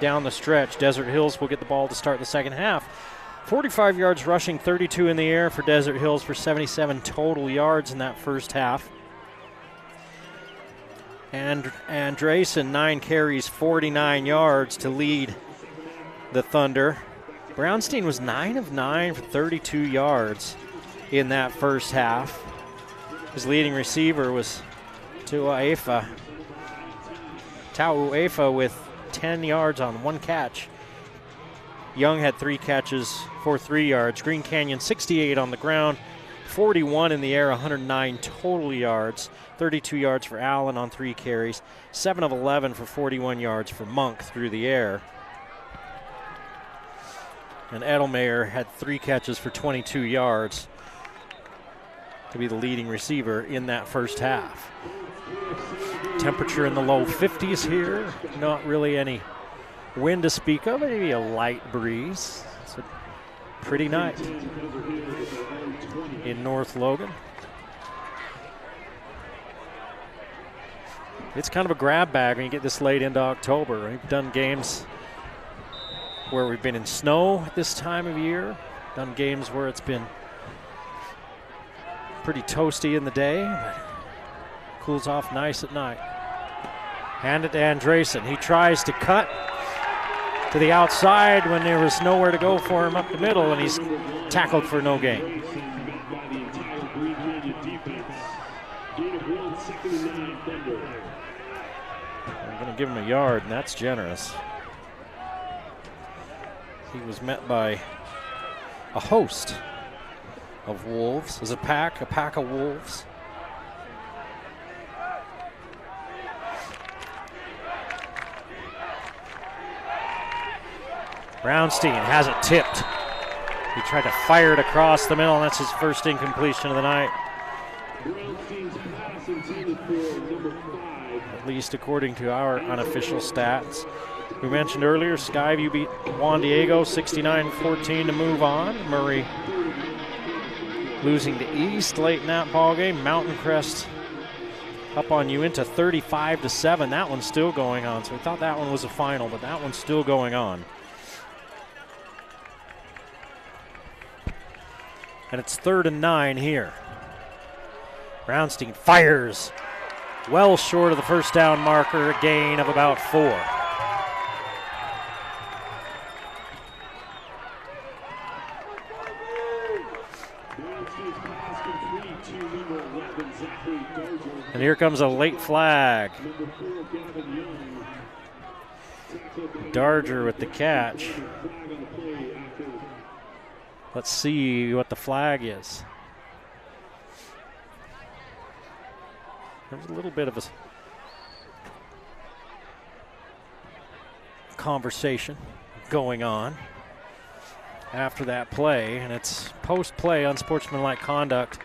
down the stretch. Desert Hills will get the ball to start the second half. 45 yards rushing, 32 in the air for Desert Hills for 77 total yards in that first half. And Andresen, 9 carries, 49 yards to lead the Thunder. Brownstein was 9 of 9 for 32 yards in that first half. His leading receiver was Tau'uefa with 10 yards on 1 catch. Young had 3 catches for 3 yards. Green Canyon 68 on the ground, 41 in the air, 109 total yards. 32 yards for Allen on 3 carries. 7 of 11 for 41 yards for Monk through the air. And Edelmayer had 3 catches for 22 yards to be the leading receiver in that first half. Temperature in the low 50s here. Not really any wind to speak of, maybe a light breeze. It's a pretty night in North Logan. It's kind of a grab bag when you get this late into October. We've done games where we've been in snow at this time of year, done games where it's been pretty toasty in the day, but cools off nice at night. Hand it to Andresen. He tries to cut to the outside when there was nowhere to go for him up the middle, and he's tackled for no gain. I'm going to give him a yard, and that's generous. He was met by a host of wolves. As a pack of wolves. Brownstein has it tipped. He tried to fire it across the middle, and that's his first incompletion of the night. At least according to our unofficial stats. We mentioned earlier, Skyview beat Juan Diego 69-14 to move on. Murray losing to East late in that ball game. Mountain Crest up on Uinta 35-7. That one's still going on. So we thought that one was a final, but that one's still going on. And it's 3rd and 9 here. Brownstein fires well short of the first down marker, a gain of about 4. And here comes a late flag. Darger with the catch. Let's see what the flag is. There's a little bit of a conversation going on after that play, and it's post-play unsportsmanlike conduct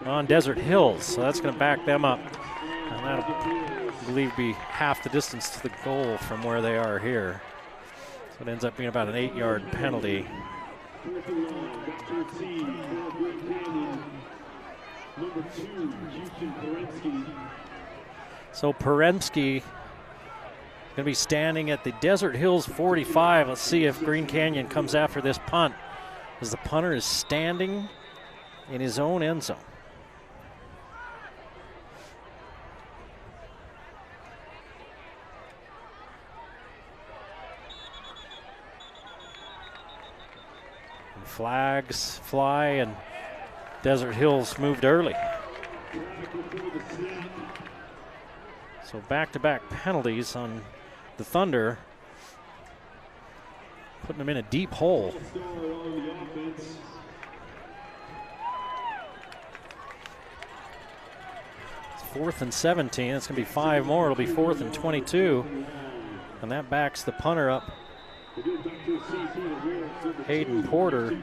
on Desert Hills, so that's going to back them up. And that'll, I believe, be half the distance to the goal from where they are here. So it ends up being about an 8-yard penalty. So Peremski going to be standing at the Desert Hills 45. Let's see if Green Canyon comes after this punt, as the punter is standing in his own end zone. And flags fly, and Desert Hills moved early. So back-to-back penalties on the Thunder, putting them in a deep hole. It's 4th and 17. It's going to be 5 more. It'll be 4th and 22. And that backs the punter up. Hayden Porter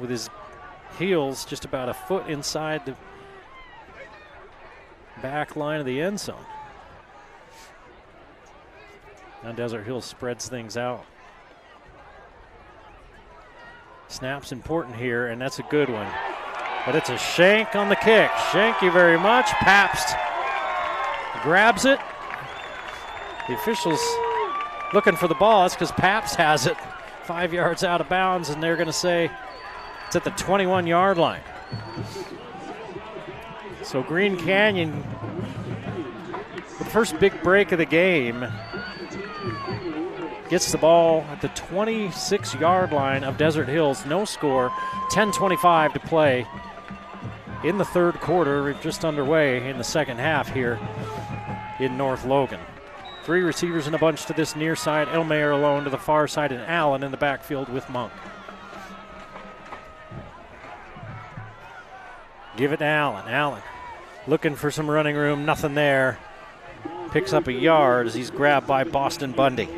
with his heels just about a foot inside the back line of the end zone. Now Desert Hills spreads things out. Snap's important here, and that's a good one. But it's a shank on the kick. Thank you very much. Pabst grabs it. The officials looking for the ball. That's because Pabst has it 5 yards out of bounds, and they're going to say it's at the 21-yard line. So Green Canyon, the first big break of the game, gets the ball at the 26-yard line of Desert Hills. No score, 10:25 to play in the third quarter. We're just underway in the second half here in North Logan. 3 receivers in a bunch to this near side. Elmayer alone to the far side, and Allen in the backfield with Monk. Give it to Allen. Allen looking for some running room. Nothing there. Picks up a yard as he's grabbed by Boston Bundy.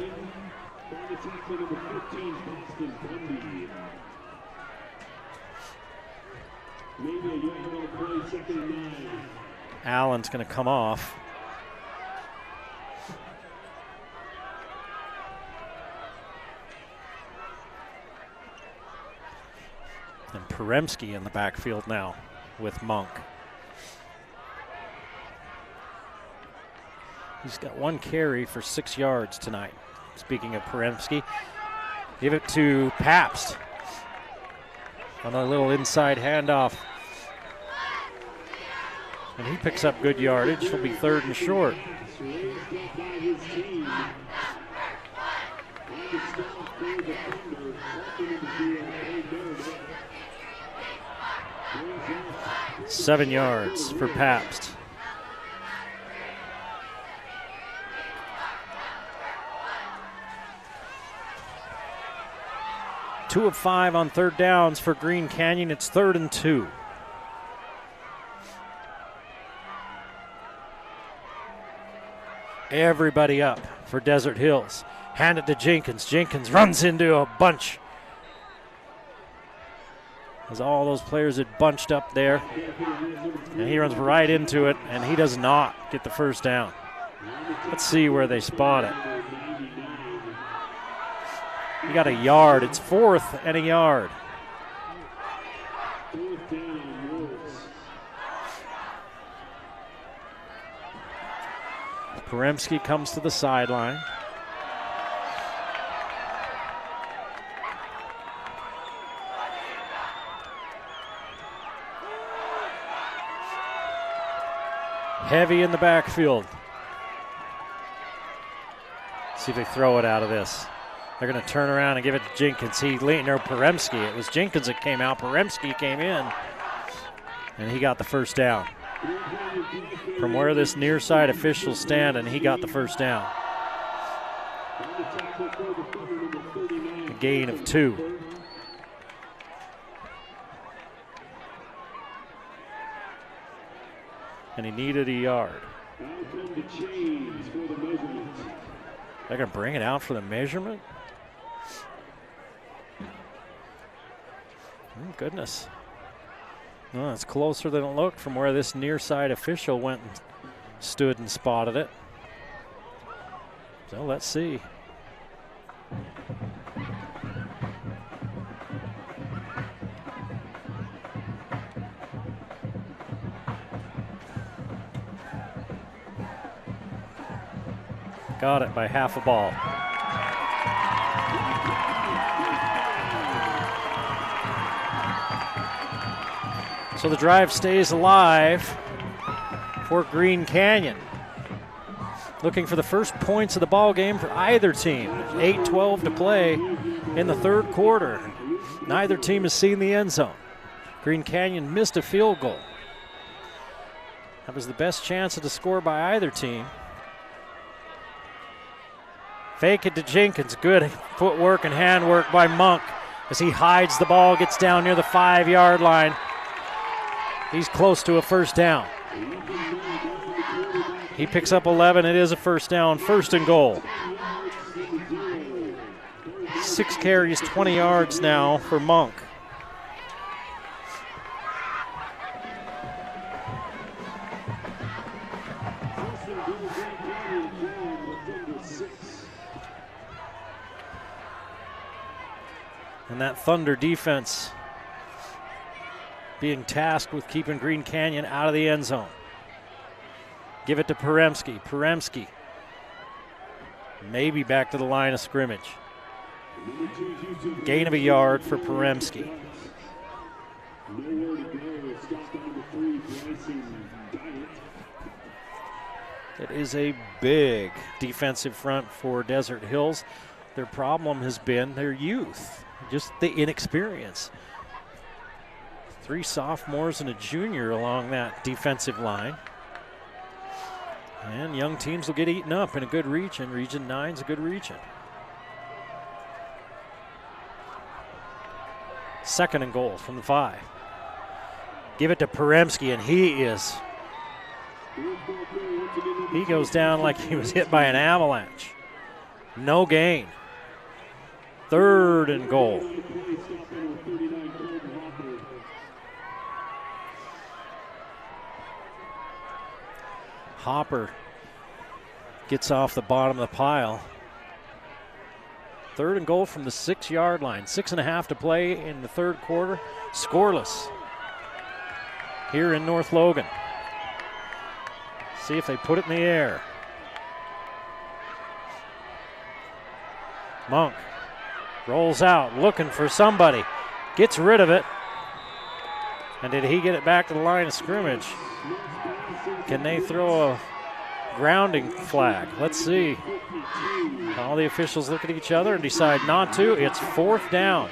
Allen's going to come off. And Peremski in the backfield now with Monk. He's got 1 carry for 6 yards tonight. Speaking of Peremski, give it to Pabst on a little inside handoff. And he picks up good yardage. He'll be 3rd and short. Seven yards for Pabst. Two of 5 on 3rd downs for Green Canyon. It's 3rd and 2. Everybody up for Desert Hills. Hand it to Jenkins. Jenkins runs into a bunch. As all those players had bunched up there. And he runs right into it, and he does not get the first down. Let's see where they spot it. He got a yard. It's 4th and a yard. Peremski comes to the sideline. Heavy in the backfield. See if they throw it out of this. They're going to turn around and give it to Jenkins. Peremski. It was Jenkins that came out. Peremski came in, and he got the first down. From where this near side officials stand, and he got the first down. A gain of 2. And he needed a yard. They're going to bring it out for the measurement? Oh, goodness. No, it's closer than it looked from where this near side official went and stood and spotted it. So let's see. Got it by half a ball. So the drive stays alive for Green Canyon. Looking for the first points of the ball game for either team. 8:12 to play in the third quarter. Neither team has seen the end zone. Green Canyon missed a field goal. That was the best chance to score by either team. Fake it to Jenkins. Good footwork and handwork by Monk as he hides the ball, gets down near the 5-yard line. He's close to a first down. He picks up 11. It is a first down, 1st and goal. 6 carries, 20 yards now for Monk. And that Thunder defense being tasked with keeping Green Canyon out of the end zone. Give it to Peremski. Peremski maybe back to the line of scrimmage. Gain of a yard for Peremski. It is a big defensive front for Desert Hills. Their problem has been their youth, just the inexperience. 3 sophomores and a junior along that defensive line. And young teams will get eaten up in a good region. Region 9 is a good region. 2nd and goal from the 5. Give it to Peremski, and he goes down like he was hit by an avalanche. No gain. 3rd and goal. Hopper gets off the bottom of the pile. 3rd and goal from the 6-yard line. 6.5 to play in the 3rd quarter. Scoreless here in North Logan. See if they put it in the air. Monk rolls out, looking for somebody. Gets rid of it. And did he get it back to the line of scrimmage? Can they throw a grounding flag? Let's see. All the officials look at each other and decide not to. It's 4th down.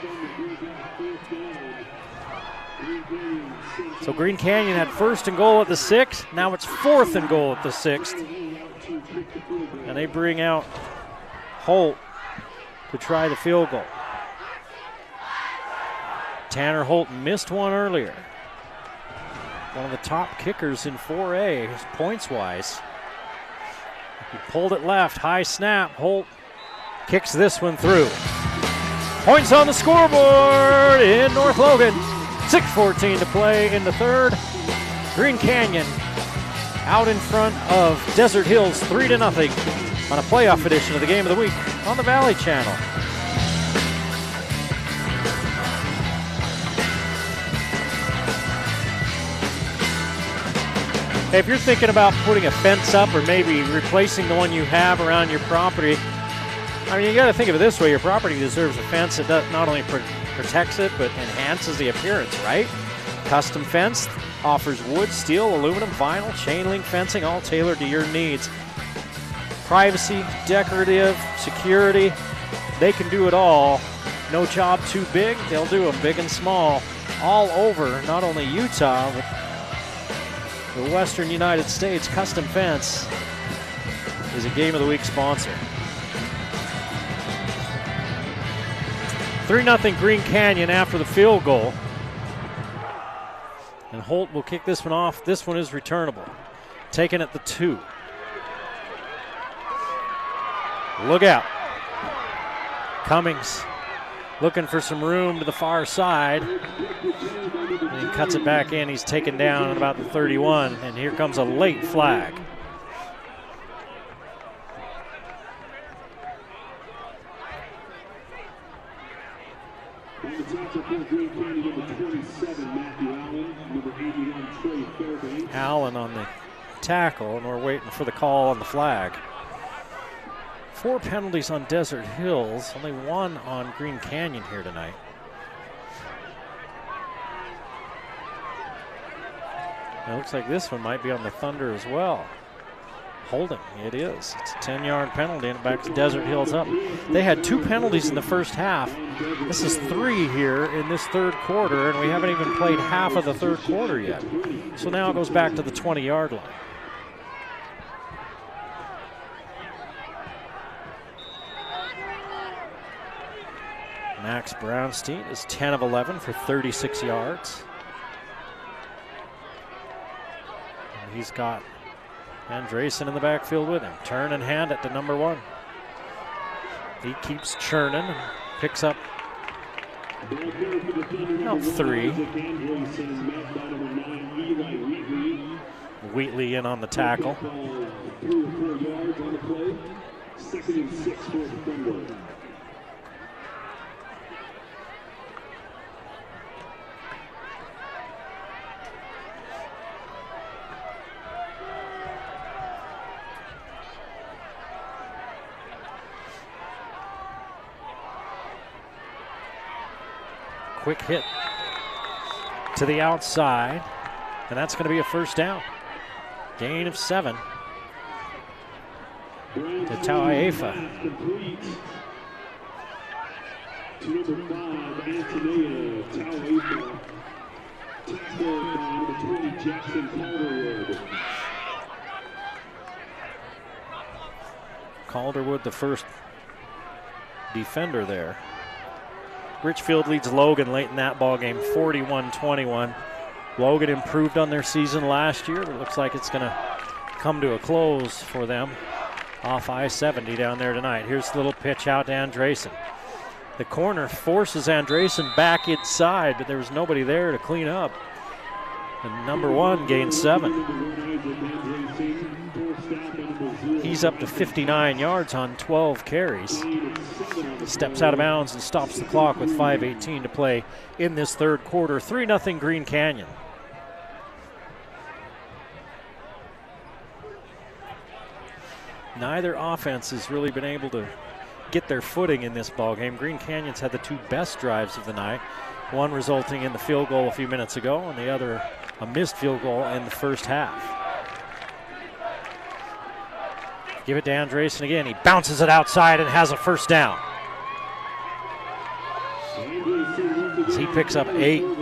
So Green Canyon had 1st and goal at the 6. Now it's 4th and goal at the 6th. And they bring out Holt to try the field goal. Tanner Holt missed one earlier. One of the top kickers in 4A, points-wise. He pulled it left, high snap. Holt kicks this one through. Points on the scoreboard in North Logan. 6:14 to play in the 3rd. Green Canyon out in front of Desert Hills 3-0 on a playoff edition of the Game of the Week on the Valley Channel. Hey, if you're thinking about putting a fence up or maybe replacing the one you have around your property, I mean, you got to think of it this way. Your property deserves a fence that not only protects it, but enhances the appearance, right? Custom Fence offers wood, steel, aluminum, vinyl, chain link fencing, all tailored to your needs. Privacy, decorative, security, they can do it all. No job too big, they'll do them big and small. All over, not only Utah, but the Western United States. Custom Fence is a Game of the Week sponsor. 3-0 Green Canyon after the field goal. And Holt will kick this one off. This one is returnable. Taken at the 2. Look out. Cummings looking for some room to the far side. And he cuts it back in. He's taken down at about the 31. And here comes a late flag. Allen on the tackle, and we're waiting for the call on the flag. 4 penalties on Desert Hills, only 1 on Green Canyon here tonight. It looks like this one might be on the Thunder as well. Holding, it is. It's a 10-yard penalty, and it backs Desert Hills up. They had 2 penalties in the first half. This is 3 here in this 3rd quarter, and we haven't even played half of the 3rd quarter yet. So now it goes back to the 20-yard line. Max Brownstein is 10 of 11 for 36 yards. he's got Andresen in the backfield with him. Turn and hand it to number 1. He keeps churning and picks up about 3. Wheatley in on the tackle. 3 or 4 yards on the play. 2nd and 6 for the Thunder. Quick hit to the outside, and that's going to be a first down. Gain of 7 to Tauaefa. To number 5, Antonia Tauaefa. Tackle by number 20, Jackson Calderwood. Calderwood, the first defender there. Richfield leads Logan late in that ball game, 41-21. Logan improved on their season last year. It looks like it's going to come to a close for them off I-70 down there tonight. Here's the little pitch out to Andresen. The corner forces Andresen back inside, but there was nobody there to clean up. And number 1 gains 7. He's up to 59 yards on 12 carries. Steps out of bounds and stops the clock with 5:18 to play in this third quarter. 3-0 Green Canyon. Neither offense has really been able to get their footing in this ballgame. Green Canyon's had the 2 best drives of the night, one resulting in the field goal a few minutes ago and the other a missed field goal in the first half. Give it to Andresen again. He bounces it outside and has a first down. As he picks up 8. On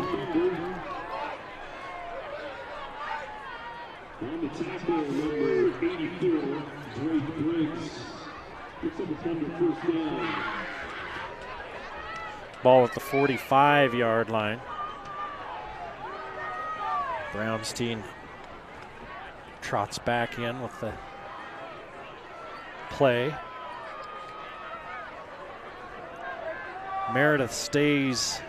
the tackle, number 84, Drake Briggs. Picks up a Thunder first down. Ball at the 45-yard line. Brownstein trots back in with the play. Meredith stays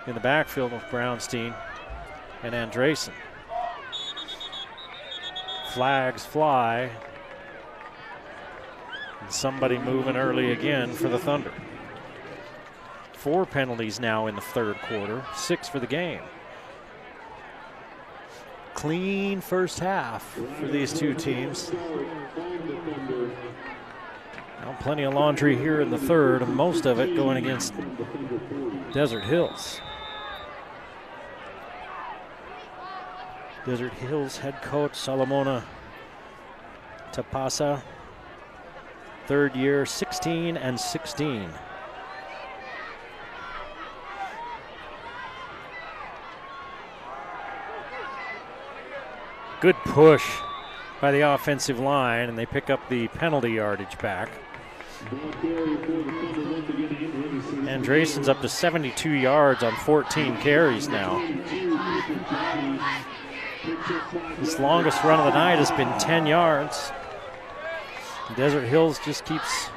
in the backfield with Brownstein and Andresen. Flags fly. And somebody moving early again for the Thunder. 4 penalties now in the third quarter, 6 for the game. Clean first half for these two teams. Now plenty of laundry here in the third, and most of it going against Desert Hills. Desert Hills head coach Salomona Tapasa, third year, 16-16. Good push by the offensive line, and they pick up the penalty yardage back. Andresen's up to 72 yards on 14 carries now. His longest run of the night has been 10 yards. Desert Hills just keeps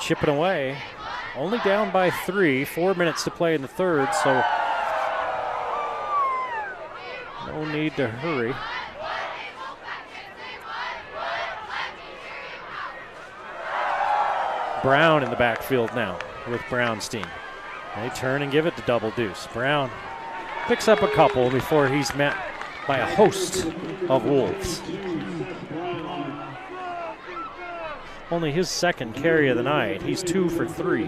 chipping away. Only down by 3, 4 minutes to play in the third, so no need to hurry. Brown in the backfield now with Brownstein. They turn and give it to Double Deuce. Brown picks up a couple before he's met by a host of Wolves. Only his second carry of the night. He's 2 for 3.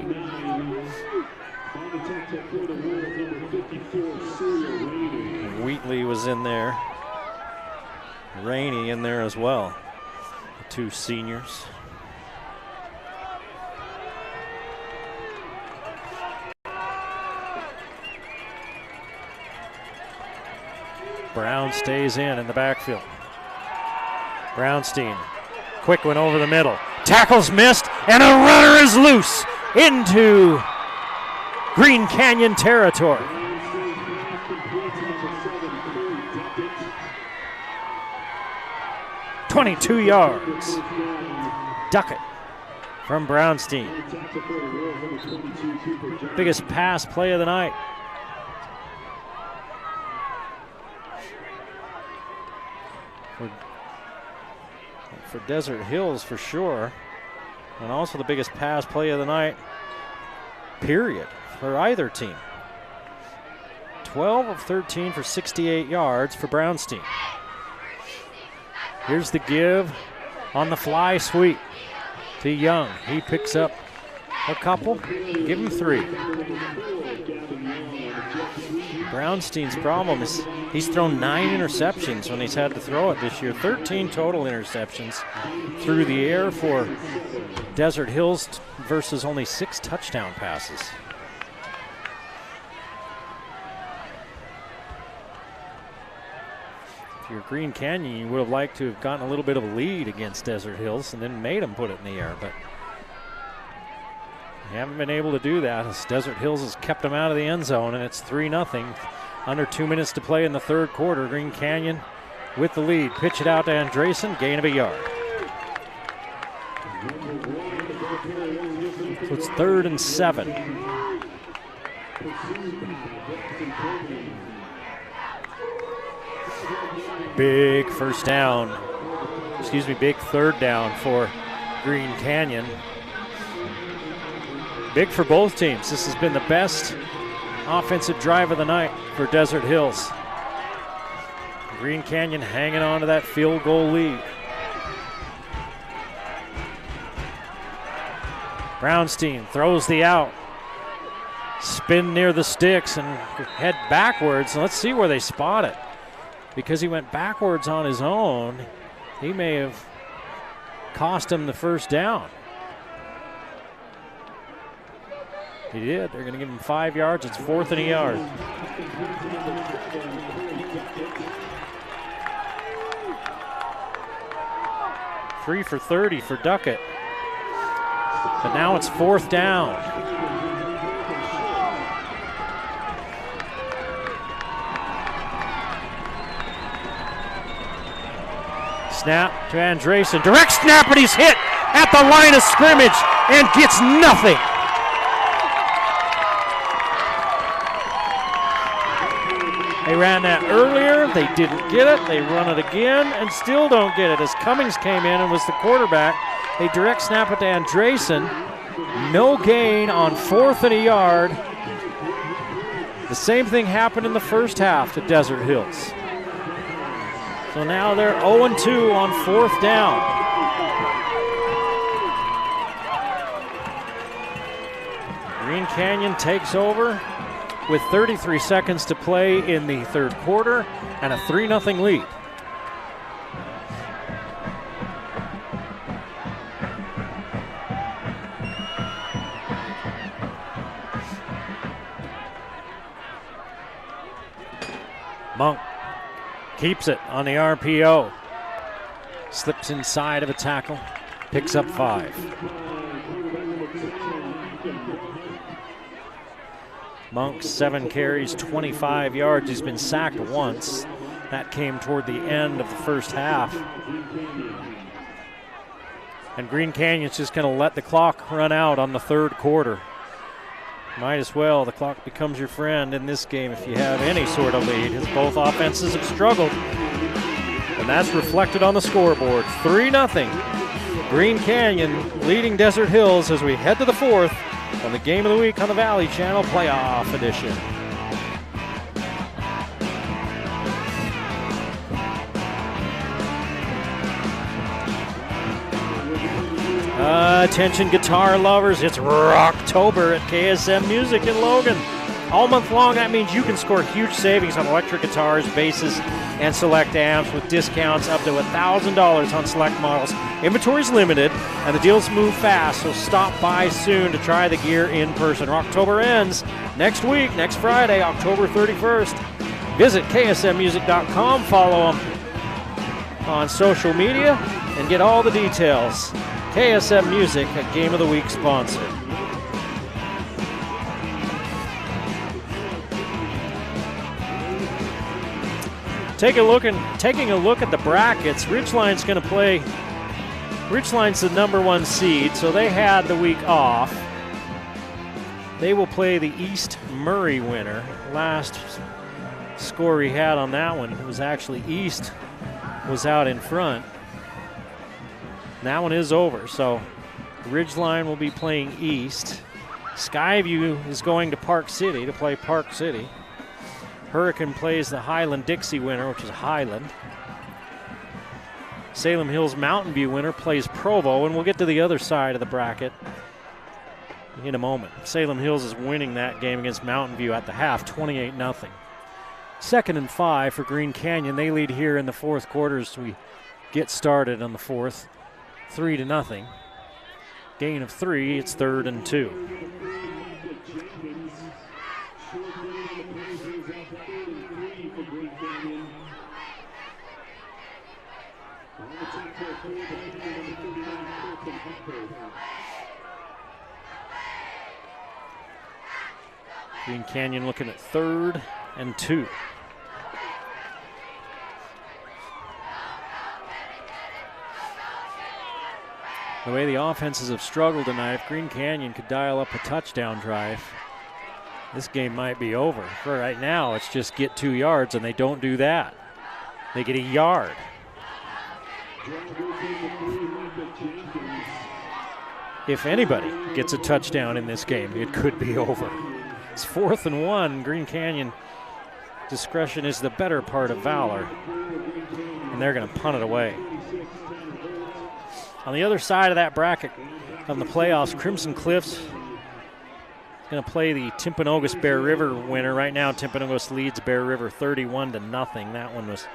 Wheatley was in there. Rainey in there as well. The 2 seniors. Brown stays in the backfield. Brownstein, quick one over the middle. Tackle's missed, and a runner is loose into Green Canyon territory. 22 yards. Duckett from Brownstein. Biggest pass play of the night. For Desert Hills for sure. And also the biggest pass play of the night, period, for either team. 12 of 13 for 68 yards for Brownstein. Here's the give on the fly sweep to Young. He picks up a couple, give him 3. Brownstein's problem is he's thrown 9 interceptions when he's had to throw it this year. 13 total interceptions through the air for Desert Hills versus only 6 touchdown passes. If you're Green Canyon, you would have liked to have gotten a little bit of a lead against Desert Hills and then made them put it in the air, but you haven't been able to do that as Desert Hills has kept them out of the end zone, and it's 3-0. Under 2 minutes to play in the third quarter. Green Canyon with the lead. Pitch it out to Andresen, gain of a yard. So it's 3rd and 7. Big first down. Big third down for Green Canyon. Big for both teams. This has been the best offensive drive of the night for Desert Hills. Green Canyon hanging on to that field goal lead. Brownstein throws the out. Spin near the sticks and head backwards. Let's see where they spot it. Because he went backwards on his own, he may have cost him the first down. He did. They're going to give him 5 yards. It's 4th and a yard. Three for 30 for Duckett. But now it's 4th down. Snap to Andresen. Direct snap, and he's hit at the line of scrimmage and gets nothing. They ran that earlier. They didn't get it. They run it again and still don't get it. As Cummings came in and was the quarterback, they direct snap it to Andresen. No gain on 4th and a yard. The same thing happened in the first half to Desert Hills. So now they're 0-2 on 4th down. Green Canyon takes over with 33 seconds to play in the third quarter and a 3-0 lead. Monk keeps it on the RPO. Slips inside of a tackle. Picks up 5. Monk, 7 carries, 25 yards. He's been sacked once. That came toward the end of the first half. And Green Canyon's just going to let the clock run out on the third quarter. Might as well. The clock becomes your friend in this game if you have any sort of lead, as both offenses have struggled. And that's reflected on the scoreboard. 3-0. Green Canyon leading Desert Hills as we head to the fourth on the Game of the Week on the Valley Channel Playoff Edition. Attention guitar lovers, it's Rocktober at KSM Music in Logan. All month long, that means you can score huge savings on electric guitars, basses, and select amps with discounts up to $1,000 on select models. Inventory's limited, and the deals move fast, so stop by soon to try the gear in person. Rocktober ends next week, next Friday, October 31st. Visit ksmmusic.com, follow them on social media, and get all the details. KSM Music, a Game of the Week sponsor. taking a look at the brackets, Ridgeline's going to play. Ridgeline's the #1 seed, so they had the week off. They will play the East Murray winner. Last score we had on that one, it was actually East was out in front. That one is over, so Ridgeline will be playing East. Skyview is going to Park City to play Park City. Hurricane plays the Highland-Dixie winner, which is Highland. Salem Hills Mountain View winner plays Provo, and we'll get to the other side of the bracket in a moment. Salem Hills is winning that game against Mountain View at the half, 28-0. 2nd and 5 for Green Canyon. They lead here in the fourth quarter as we get started on the fourth, 3-0. Gain of 3, it's 3rd and 2. Green Canyon looking at 3rd and 2. The way the offenses have struggled tonight, if Green Canyon could dial up a touchdown drive, this game might be over. For right now, it's just get 2 yards, and they don't do that. They get a yard. If anybody gets a touchdown in this game, it could be over. It's 4th and 1. Green Canyon, discretion is the better part of valor, and they're going to punt it away. On the other side of that bracket of the playoffs, Crimson Cliffs going to play the Timpanogos Bear River winner. Right now, Timpanogos leads Bear River 31-0. That one was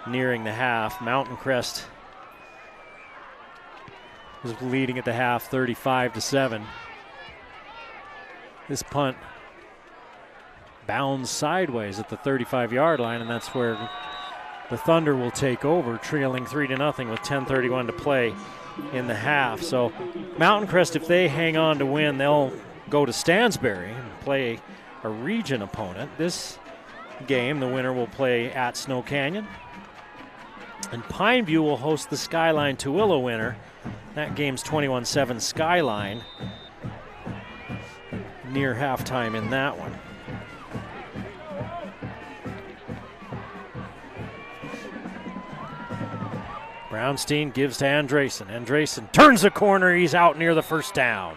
nearing the half. Mountain Crest was leading at the half, 35-7. This punt bounds sideways at the 35-yard line, and that's where the Thunder will take over, trailing 3-0 with 10:31 to play in the half. So Mountain Crest, if they hang on to win, they'll go to Stansbury and play a region opponent. This game, the winner will play at Snow Canyon. And Pineview will host the Skyline Tooele winner. That game's 21-7 Skyline. Near halftime in that one. Brownstein gives to Andresen. Andresen turns the corner. He's out near the first down.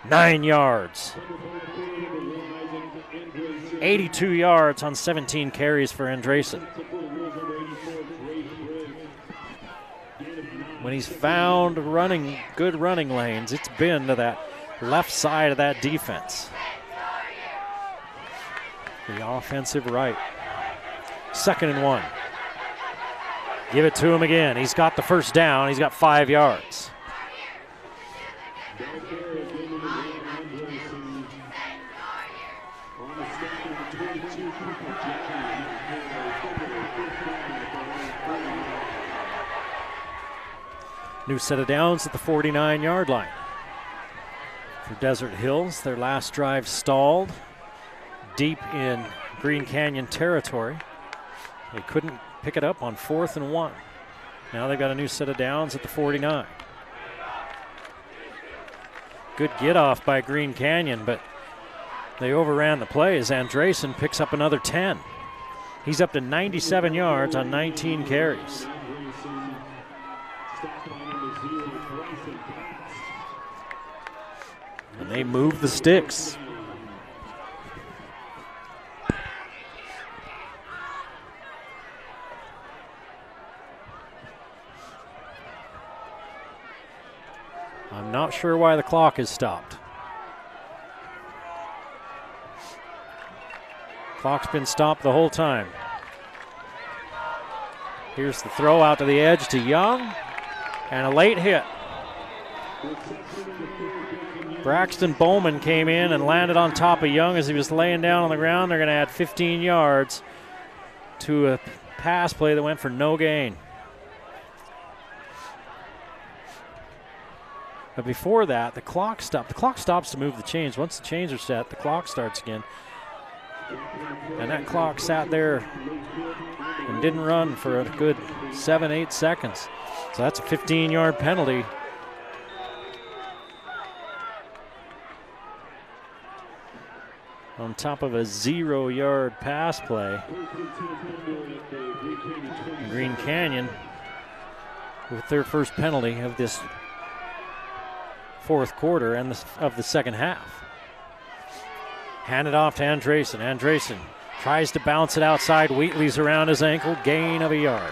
9 yards. 82 yards on 17 carries for Andresen. When he's found good running lanes, it's been to that left side of that defense. The offensive right. 2nd and 1. Give it to him again. He's got the first down. He's got 5 yards. New set of downs at the 49-yard line. For Desert Hills, their last drive stalled deep in Green Canyon territory. They couldn't pick it up on 4th and 1. Now they've got a new set of downs at the 49. Good get off by Green Canyon, but they overran the play as Andresen picks up another 10. He's up to 97 yards on 19 carries. And they move the sticks. I'm not sure why the clock is stopped. Clock's been stopped the whole time. Here's the throw out to the edge to Young, and a late hit. Braxton Bowman came in and landed on top of Young as he was laying down on the ground. They're going to add 15 yards to a pass play that went for no gain. But before that, the clock stopped. The clock stops to move the chains. Once the chains are set, the clock starts again. And that clock sat there and didn't run for a good 7-8 seconds. So that's a 15-yard penalty. On top of a 0-yard pass play. Green Canyon with their first penalty of this fourth quarter and of the second half. Hand it off to Andresen. Andresen tries to bounce it outside. Wheatley's around his ankle. Gain of a yard.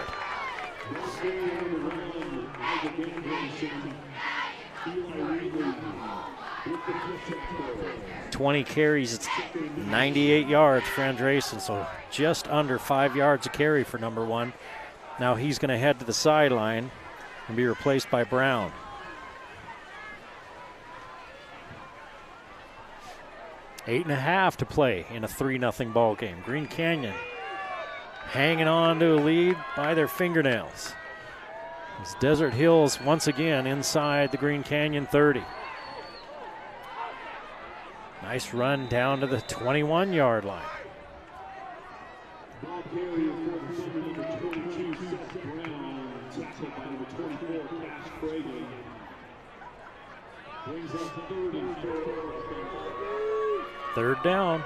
20 carries, it's 98 yards for Andresen, so just under 5 yards a carry for number one. Now he's going to head to the sideline and be replaced by Brown. Eight and a half to play in a 3-0 ball game. Green Canyon hanging on to a lead by their fingernails. It's Desert Hills once again inside the Green Canyon 30. Nice run down to the 21-yard line. Ball carrier for the number 22, Seth Brown, tackled by number 24, Cash Fragan. Brings up 3rd and 4. Third down.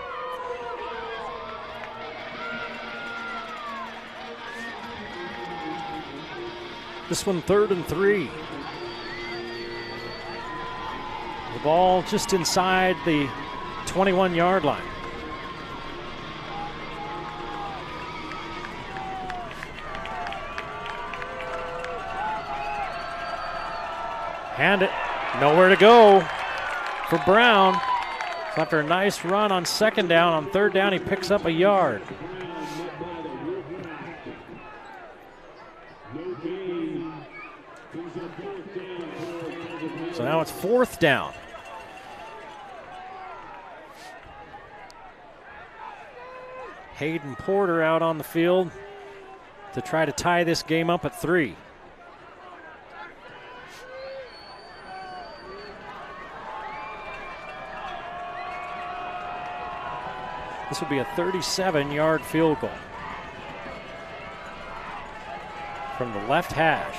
This one 3rd and 3. The ball just inside the 21-yard line. Hand it, nowhere to go for Brown. So after a nice run on second down, on third down he picks up a yard. So now it's 4th down. Hayden Porter out on the field to try to tie this game up at 3. This will be a 37-yard field goal from the left hash.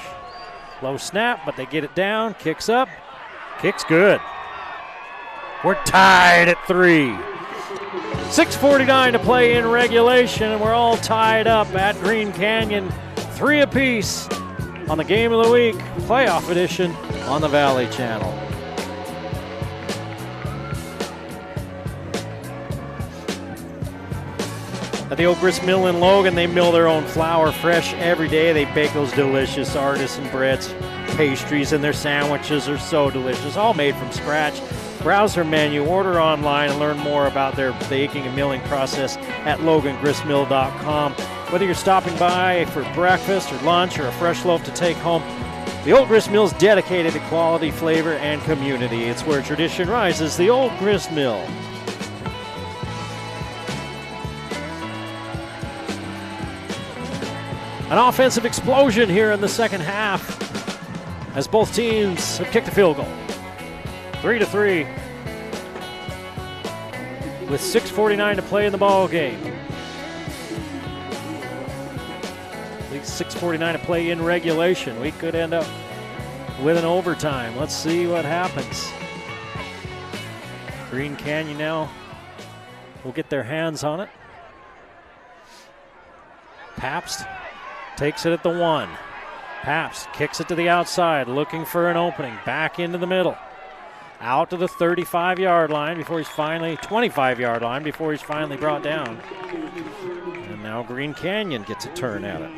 Low snap, but they get it down. Kicks up. Kick's good. We're tied at 3. 6:49 to play in regulation, and we're all tied up at Green Canyon. 3 apiece on the Game of the Week playoff edition on the Valley Channel. At the Oak Grist Mill in Logan, they mill their own flour fresh every day. They bake those delicious artisan breads, pastries, and their sandwiches are so delicious, all made from scratch. Browse their menu, order online, and learn more about their baking and milling process at logangristmill.com. Whether you're stopping by for breakfast or lunch or a fresh loaf to take home, the Old Grist Mill is dedicated to quality, flavor, and community. It's where tradition rises, the Old Grist Mill. An offensive explosion here in the second half as both teams have kicked a field goal. 3-3 with 6:49 to play in the ball game. At least 6:49 to play in regulation. We could end up with an overtime. Let's see what happens. Green Canyon now will get their hands on it. Pabst takes it at the 1. Pabst kicks it to the outside, looking for an opening. Back into the middle. Out to the 35-yard line before he's finally, 25-yard line before he's finally brought down. And now Green Canyon gets a turn at it.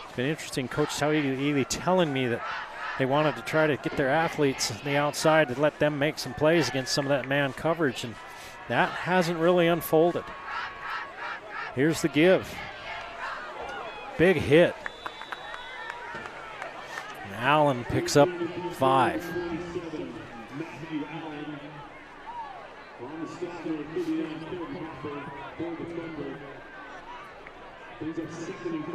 It's been interesting, Coach Ely telling me that they wanted to try to get their athletes on the outside to let them make some plays against some of that man coverage, and that hasn't really unfolded. Here's the give. Big hit. And Allen picks up 5. On the stop, number 39, Phil Hopper for the Thunder. Brings up 2nd and 5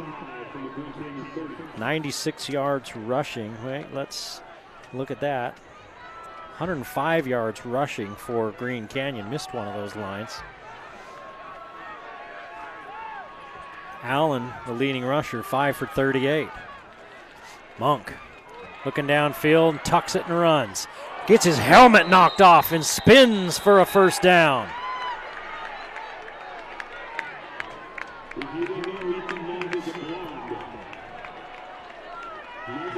from the Green Canyon 30. 96 yards rushing. Wait, let's look at that. 105 yards rushing for Green Canyon. Missed one of those lines. Allen, the leading rusher, 5 for 38. Monk looking downfield, tucks it and runs. Gets his helmet knocked off and spins for a first down.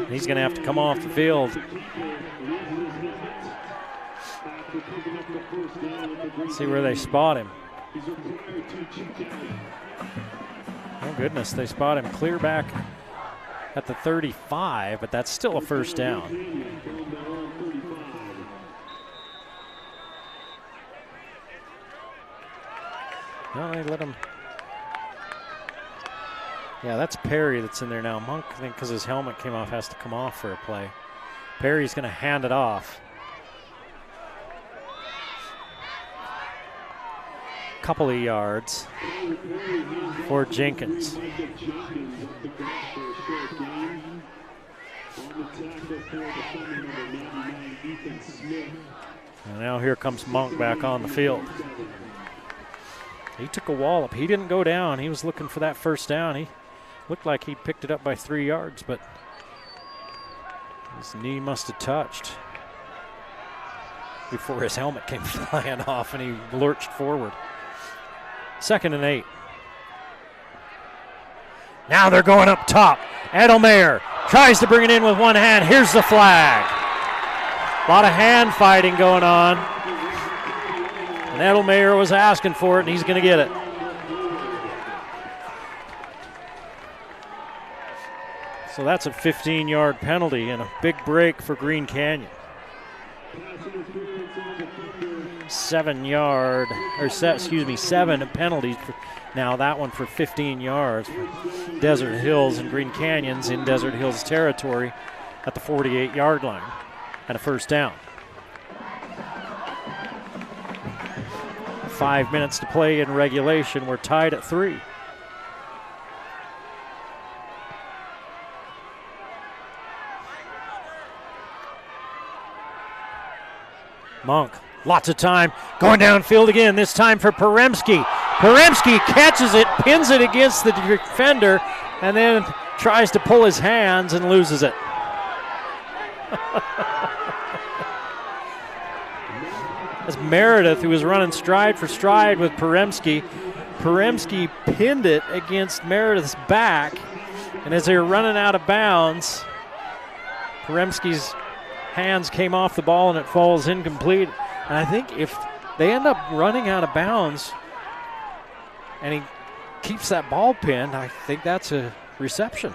He's going to have to come off the field. See where they spot him. Oh goodness, they spot him clear back at the 35, but that's still a first down. No, they let him. Yeah, that's Perry that's in there now. Monk, I think because his helmet came off, has to come off for a play. Perry's going to hand it off. Couple of yards for Jenkins. And now here comes Monk back on the field. He took a wallop. He didn't go down. He was looking for that first down. He looked like he picked it up by 3 yards, but his knee must have touched before his helmet came flying off and he lurched forward. 2nd and 8. Now they're going up top. Edelmeyer tries to bring it in with one hand. Here's the flag. A lot of hand fighting going on. And Edelmeyer was asking for it, and he's going to get it. So that's a 15-yard penalty and a big break for Green Canyon. 7 penalties. Now that one for 15 yards. Desert Hills and Green Canyon's in Desert Hills territory at the 48-yard line and a first down. 5 minutes to play in regulation. We're tied at 3. Monk, lots of time, going downfield again, this time for Peremski. Peremski catches it, pins it against the defender, and then tries to pull his hands and loses it. That's Meredith, who was running stride for stride with Peremski. Peremski pinned it against Meredith's back, and as they were running out of bounds, Peremski's hands came off the ball and it falls incomplete. And I think if they end up running out of bounds and he keeps that ball pinned, I think that's a reception.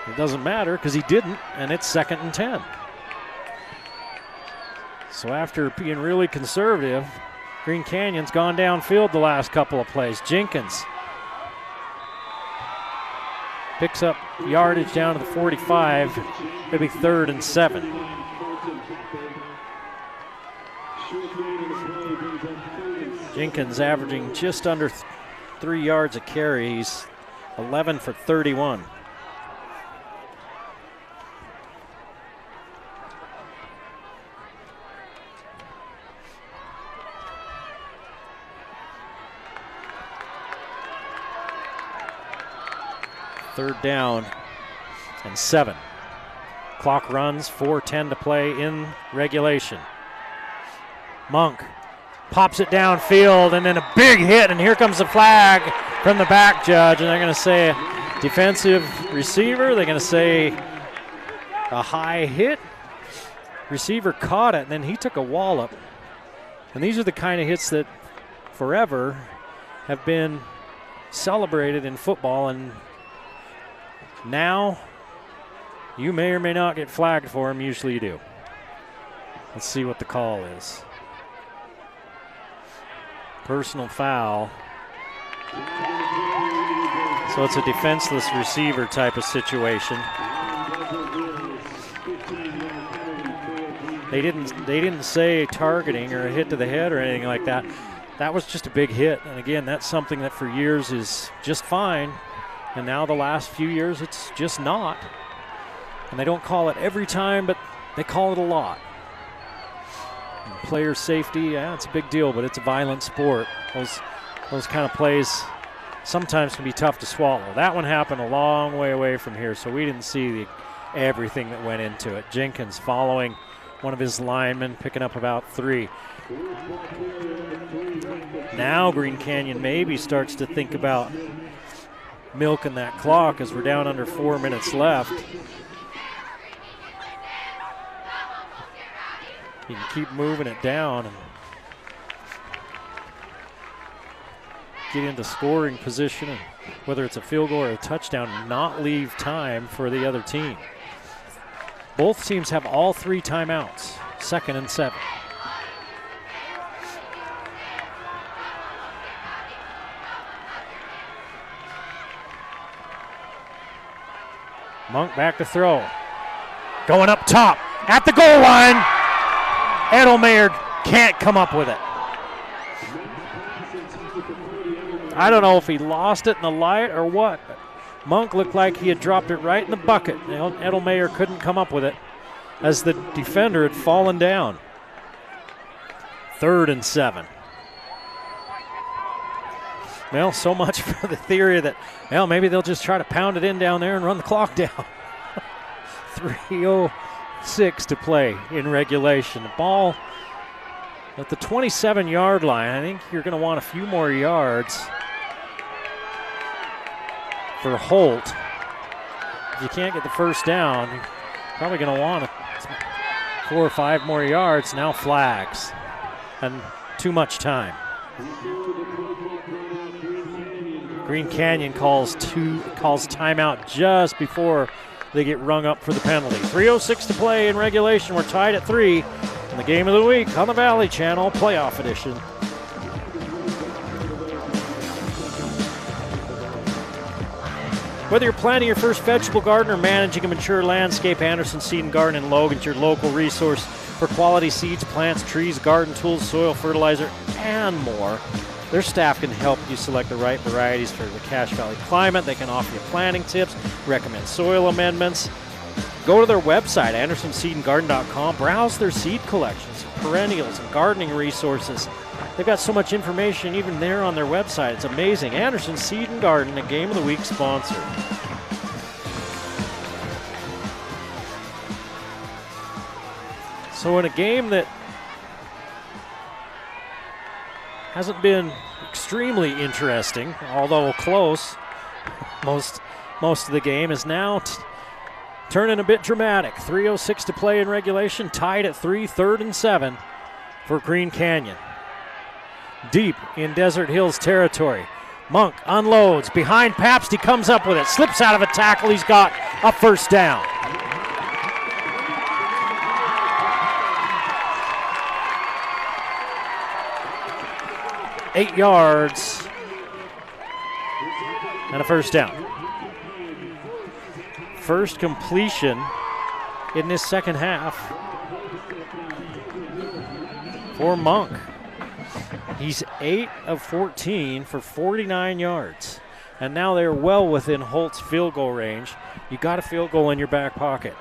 It doesn't matter because he didn't, and it's 2nd and 10. So after being really conservative, Green Canyon's gone downfield the last couple of plays. Jenkins picks up yardage down to the 45, maybe 3rd and 7. Jenkins averaging just under 3 yards a carry. He's 11 for 31. Third down and 7. Clock runs, 4:10 to play in regulation. Monk pops it downfield and then a big hit, and here comes the flag from the back judge, and they're going to say defensive receiver. They're going to say a high hit. Receiver caught it, and then he took a wallop. And these are the kind of hits that forever have been celebrated in football, and now you may or may not get flagged for them. Usually you do. Let's see what the call is. Personal foul. So it's a defenseless receiver type of situation. They didn't say targeting or a hit to the head or anything like that. That was just a big hit. And again, that's something that for years is just fine. And now the last few years, it's just not. And they don't call it every time, but they call it a lot. And player safety, yeah, it's a big deal, but it's a violent sport. Those kind of plays sometimes can be tough to swallow. That one happened a long way away from here, so we didn't see everything that went into it. Jenkins following one of his linemen, picking up about 3. Now Green Canyon maybe starts to think about milking that clock as we're down under 4 minutes left. You can keep moving it down and get into scoring position, and whether it's a field goal or a touchdown, not leave time for the other team. Both teams have all 3 timeouts, 2nd and 7. Monk back to throw. Going up top at the goal line. Edelmayer can't come up with it. I don't know if he lost it in the light or what. Monk looked like he had dropped it right in the bucket. Edelmayer couldn't come up with it as the defender had fallen down. 3rd and 7. Well, so much for the theory that, well, maybe they'll just try to pound it in down there and run the clock down. 3:06 to play in regulation. The ball at the 27-yard line. I think you're going to want a few more yards for Holt. If you can't get the first down, you're probably going to want 4 or 5 more yards. Now flags and too much time. Green Canyon calls timeout just before they get rung up for the penalty. 3:06 to play in regulation. We're tied at 3 in the game of the week on the Valley Channel Playoff Edition. Whether you're planting your first vegetable garden or managing a mature landscape, Anderson Seed & Garden in Logan's your local resource for quality seeds, plants, trees, garden tools, soil fertilizer, and more. Their staff can help you select the right varieties for the Cache Valley climate. They can offer you planting tips, recommend soil amendments. Go to their website, andersonseedandgarden.com. Browse their seed collections, perennials, and gardening resources. They've got so much information even there on their website. It's amazing. Anderson Seed & Garden, a Game of the Week sponsor. So in a game that hasn't been extremely interesting, although close, most of the game is now turning a bit dramatic. 3:06 to play in regulation, tied at 3, 3rd and 7 for Green Canyon. Deep in Desert Hills territory. Monk unloads behind Pabst. He comes up with it, slips out of a tackle. He's got a first down. Eight yards and a first down. First completion in this second half for Monk. He's 8 of 14 for 49 yards. And now they're well within Holt's field goal range. You got a field goal in your back pocket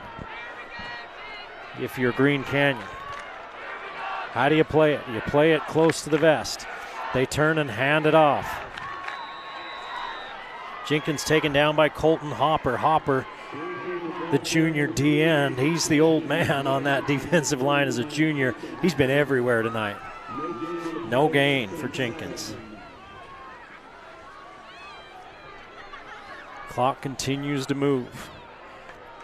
if you're Green Canyon. How do you play it? You play it close to the vest. They turn and hand it off. Jenkins taken down by Colton Hopper. Hopper, the junior D end. He's the old man on that defensive line as a junior. He's been everywhere tonight. No gain for Jenkins. Clock continues to move.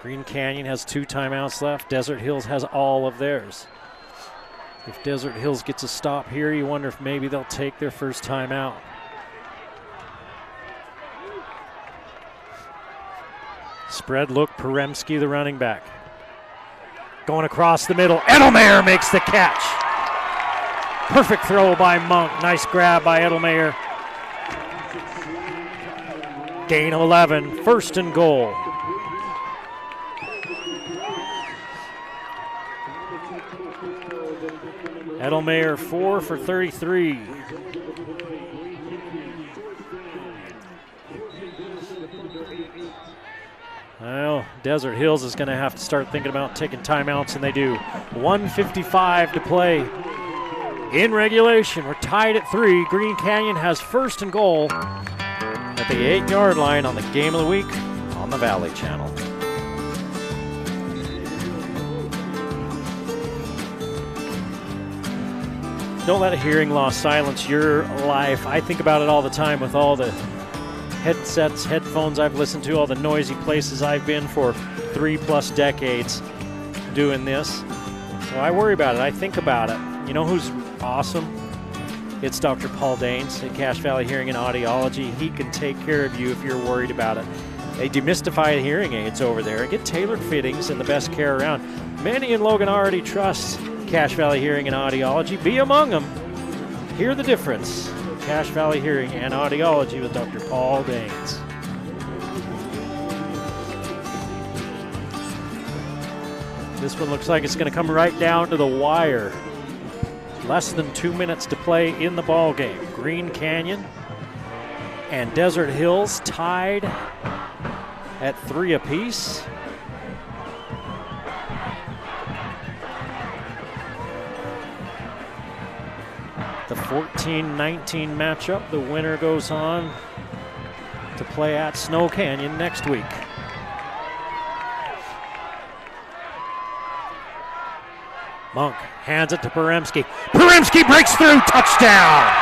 Green Canyon has 2 timeouts left. Desert Hills has all of theirs. If Desert Hills gets a stop here, you wonder if maybe they'll take their first timeout. Spread look, Peremski, the running back. Going across the middle, Edelmayer makes the catch. Perfect throw by Monk. Nice grab by Edelmayer. Gain of 11, 1st and goal. Edelmayer 4 for 33. Well, Desert Hills is going to have to start thinking about taking timeouts, and they do. 1:55 to play in regulation. We're tied at 3. Green Canyon has first and goal at the 8-yard line on the Game of the Week on the Valley Channel. Don't let a hearing loss silence your life. I think about it all the time with all the headsets, headphones I've listened to, all the noisy places I've been for 3+ decades doing this. So I worry about it. I think about it. You know who's awesome? It's Dr. Paul Daines at Cache Valley Hearing and Audiology. He can take care of you if you're worried about it. They demystify hearing aids over there and get tailored fittings and the best care around. Many in Logan already trust Cache Valley Hearing and Audiology. Be among them. Hear the difference. Cache Valley Hearing and Audiology with Dr. Paul Daines. This one looks like it's going to come right down to the wire. Less than 2 minutes to play in the ball game. Green Canyon and Desert Hills tied at 3 apiece. The 14-19 matchup, the winner goes on to play at Snow Canyon next week. Monk hands it to Poremski. Poremski breaks through, touchdown!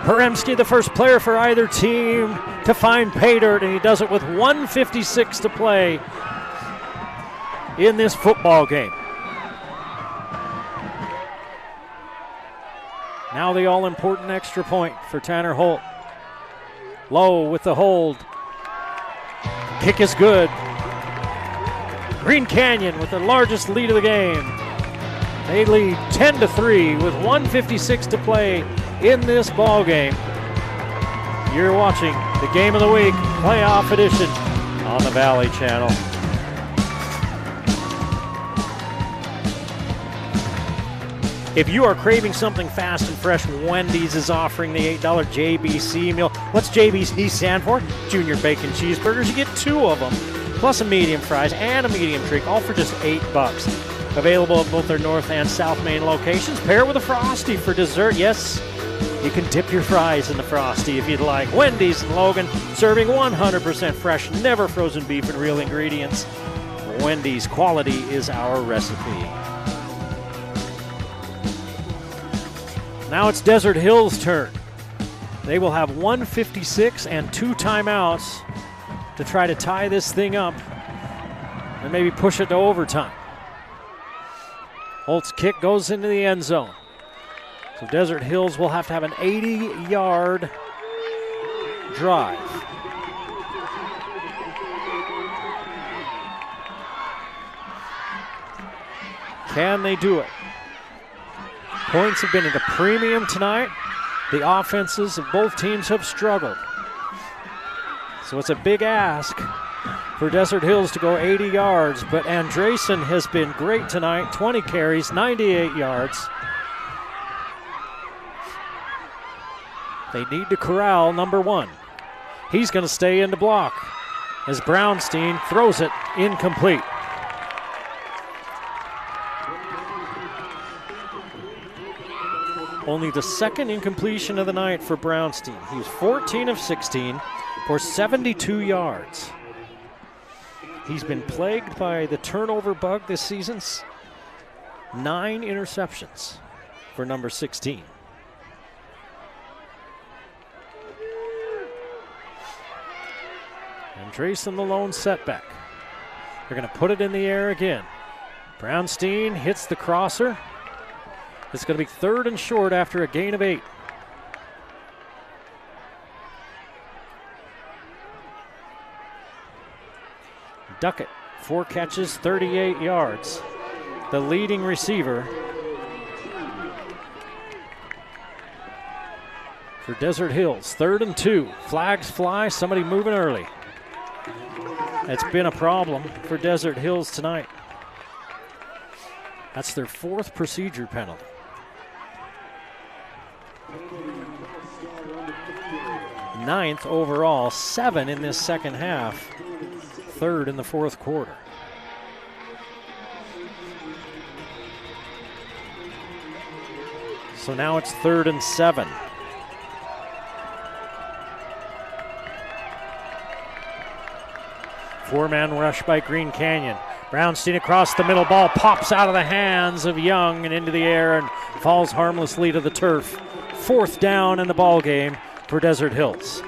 Poremski, the first player for either team to find pay dirt, and he does it with 1:56 to play in this football game. Now the all-important extra point for Tanner Holt. Lowe with the hold. Kick is good. Green Canyon with the largest lead of the game. They lead 10-3 with 1:56 to play in this ball game. You're watching the Game of the Week playoff edition on the Valley Channel. If you are craving something fast and fresh, Wendy's is offering the $8 JBC meal. What's JBC stand for? Junior Bacon Cheeseburgers. You get 2 of them, plus a medium fries and a medium drink, all for just $8. Available at both their North and South Main locations. Pair it with a Frosty for dessert. Yes, you can dip your fries in the Frosty if you'd like. Wendy's in Logan, serving 100% fresh, never frozen beef and real ingredients. Wendy's, quality is our recipe. Now it's Desert Hills' turn. They will have 1:56 and 2 timeouts to try to tie this thing up and maybe push it to overtime. Holt's kick goes into the end zone. So Desert Hills will have to have an 80-yard drive. Can they do it? Points have been at a premium tonight. The offenses of both teams have struggled. So it's a big ask for Desert Hills to go 80 yards, but Andresen has been great tonight. 20 carries, 98 yards. They need to corral number 1. He's going to stay in the block as Brownstein throws it incomplete. Only the second incompletion of the night for Brownstein. He was 14 of 16 for 72 yards. He's been plagued by the turnover bug this season. 9 interceptions for number 16. And Drayson the lone setback. They're going to put it in the air again. Brownstein hits the crosser. It's going to be 3rd and short after a gain of 8. Duckett, 4 catches, 38 yards. the leading receiver for Desert Hills. 3rd and 2. Flags fly, somebody moving early. That's been a problem for Desert Hills tonight. That's their 4th procedure penalty. Ninth overall, 7 in this second half, 3rd in the 4th quarter. So now it's 3rd and 7. Four-man rush by Green Canyon. Brownstein across the middle, ball pops out of the hands of Young and into the air and falls harmlessly to the turf. 4th down in the ball game for Desert Hills.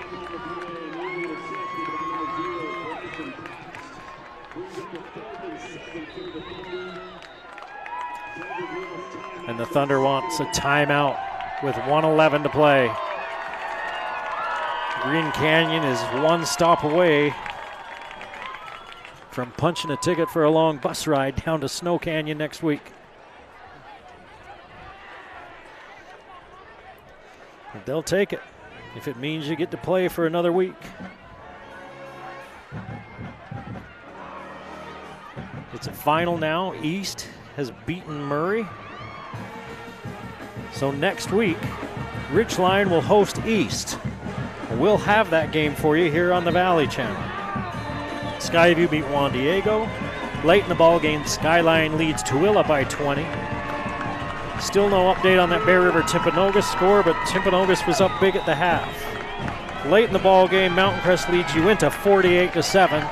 And the Thunder wants a timeout with 1:11 to play. Green Canyon is one stop away from punching a ticket for a long bus ride down to Snow Canyon next week. But they'll take it if it means you get to play for another week. It's a final now. East has beaten Murray. So next week, Ridgeline will host East. We'll have that game for you here on the Valley Channel. Skyview beat Juan Diego. Late in the ball game, Skyline leads Tooele by 20. Still no update on that Bear River Timpanogos score, but Timpanogos was up big at the half. Late in the ball game, Mountain Crest leads Uinta 48-7.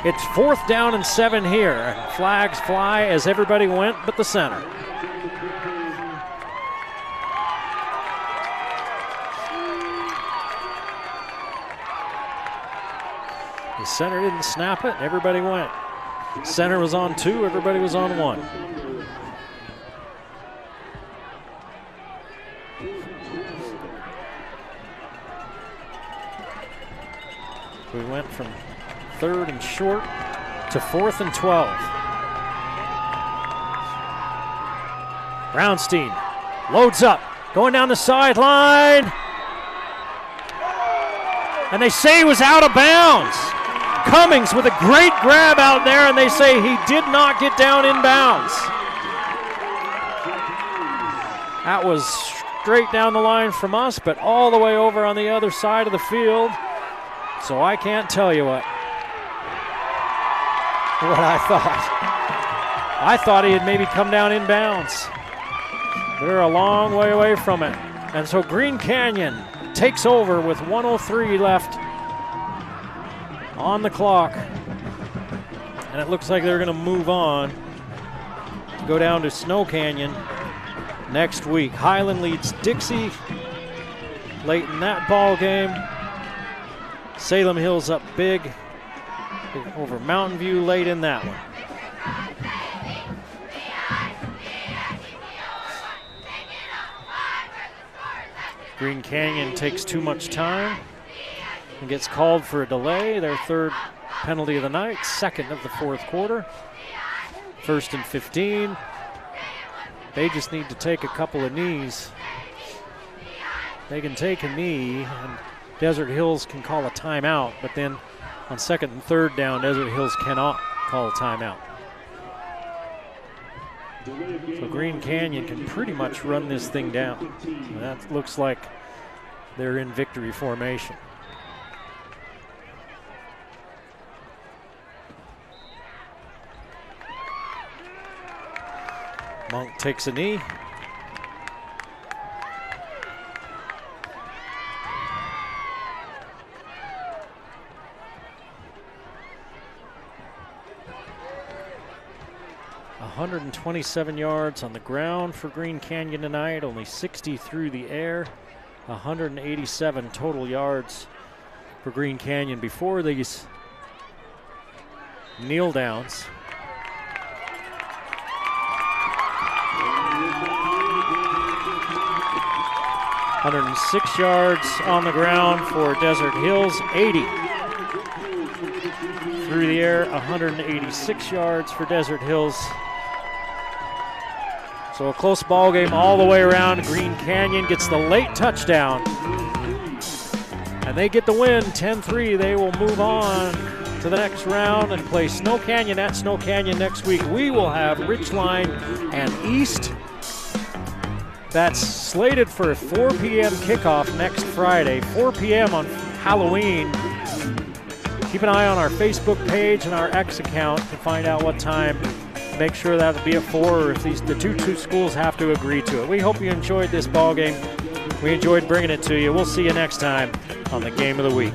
It's 4th down and 7 here. Flags fly as everybody went but the center. The center didn't snap it, everybody went. Center was on 2, everybody was on 1. We went from 3rd and short to 4th and 12. Brownstein loads up, going down the sideline. And they say he was out of bounds. Cummings with a great grab out there, and they say he did not get down in bounds. That was straight down the line from us, but all the way over on the other side of the field. So I can't tell you what I thought. I thought he had maybe come down in bounds. They're a long way away from it. And so Green Canyon takes over with 1:03 left on the clock. And it looks like they're going to move on to go down to Snow Canyon next week. Highland leads Dixie late in that ball game. Salem Hills up big over Mountain View late in that one. Green Canyon takes too much time and gets called for a delay. Their 3rd penalty of the night, 2nd of the 4th quarter. 1st and 15. They just need to take a couple of knees. They can take a knee and Desert Hills can call a timeout, but then on 2nd and 3rd down, Desert Hills cannot call a timeout. So Green Canyon can pretty much run this thing down. And that looks like they're in victory formation. Monk takes a knee. $127 yards on the ground for Green Canyon tonight, only 60 through the air. 187 total yards for Green Canyon before these kneel downs. $106 yards on the ground for Desert Hills, 80 through the air, 186 yards for Desert Hills. So a close ball game all the way around. Green Canyon gets the late touchdown. And they get the win, 10-3. They will move on to the next round and play Snow Canyon at Snow Canyon next week. We will have Ridgeline and East. That's slated for a 4 p.m. kickoff next Friday, 4 p.m. on Halloween. Keep an eye on our Facebook page and our X account to find out what time. Make sure that'll be at 4, or if the two schools have to agree to it. We hope you enjoyed this ball game. We enjoyed bringing it to you. We'll see you next time on the Game of the Week.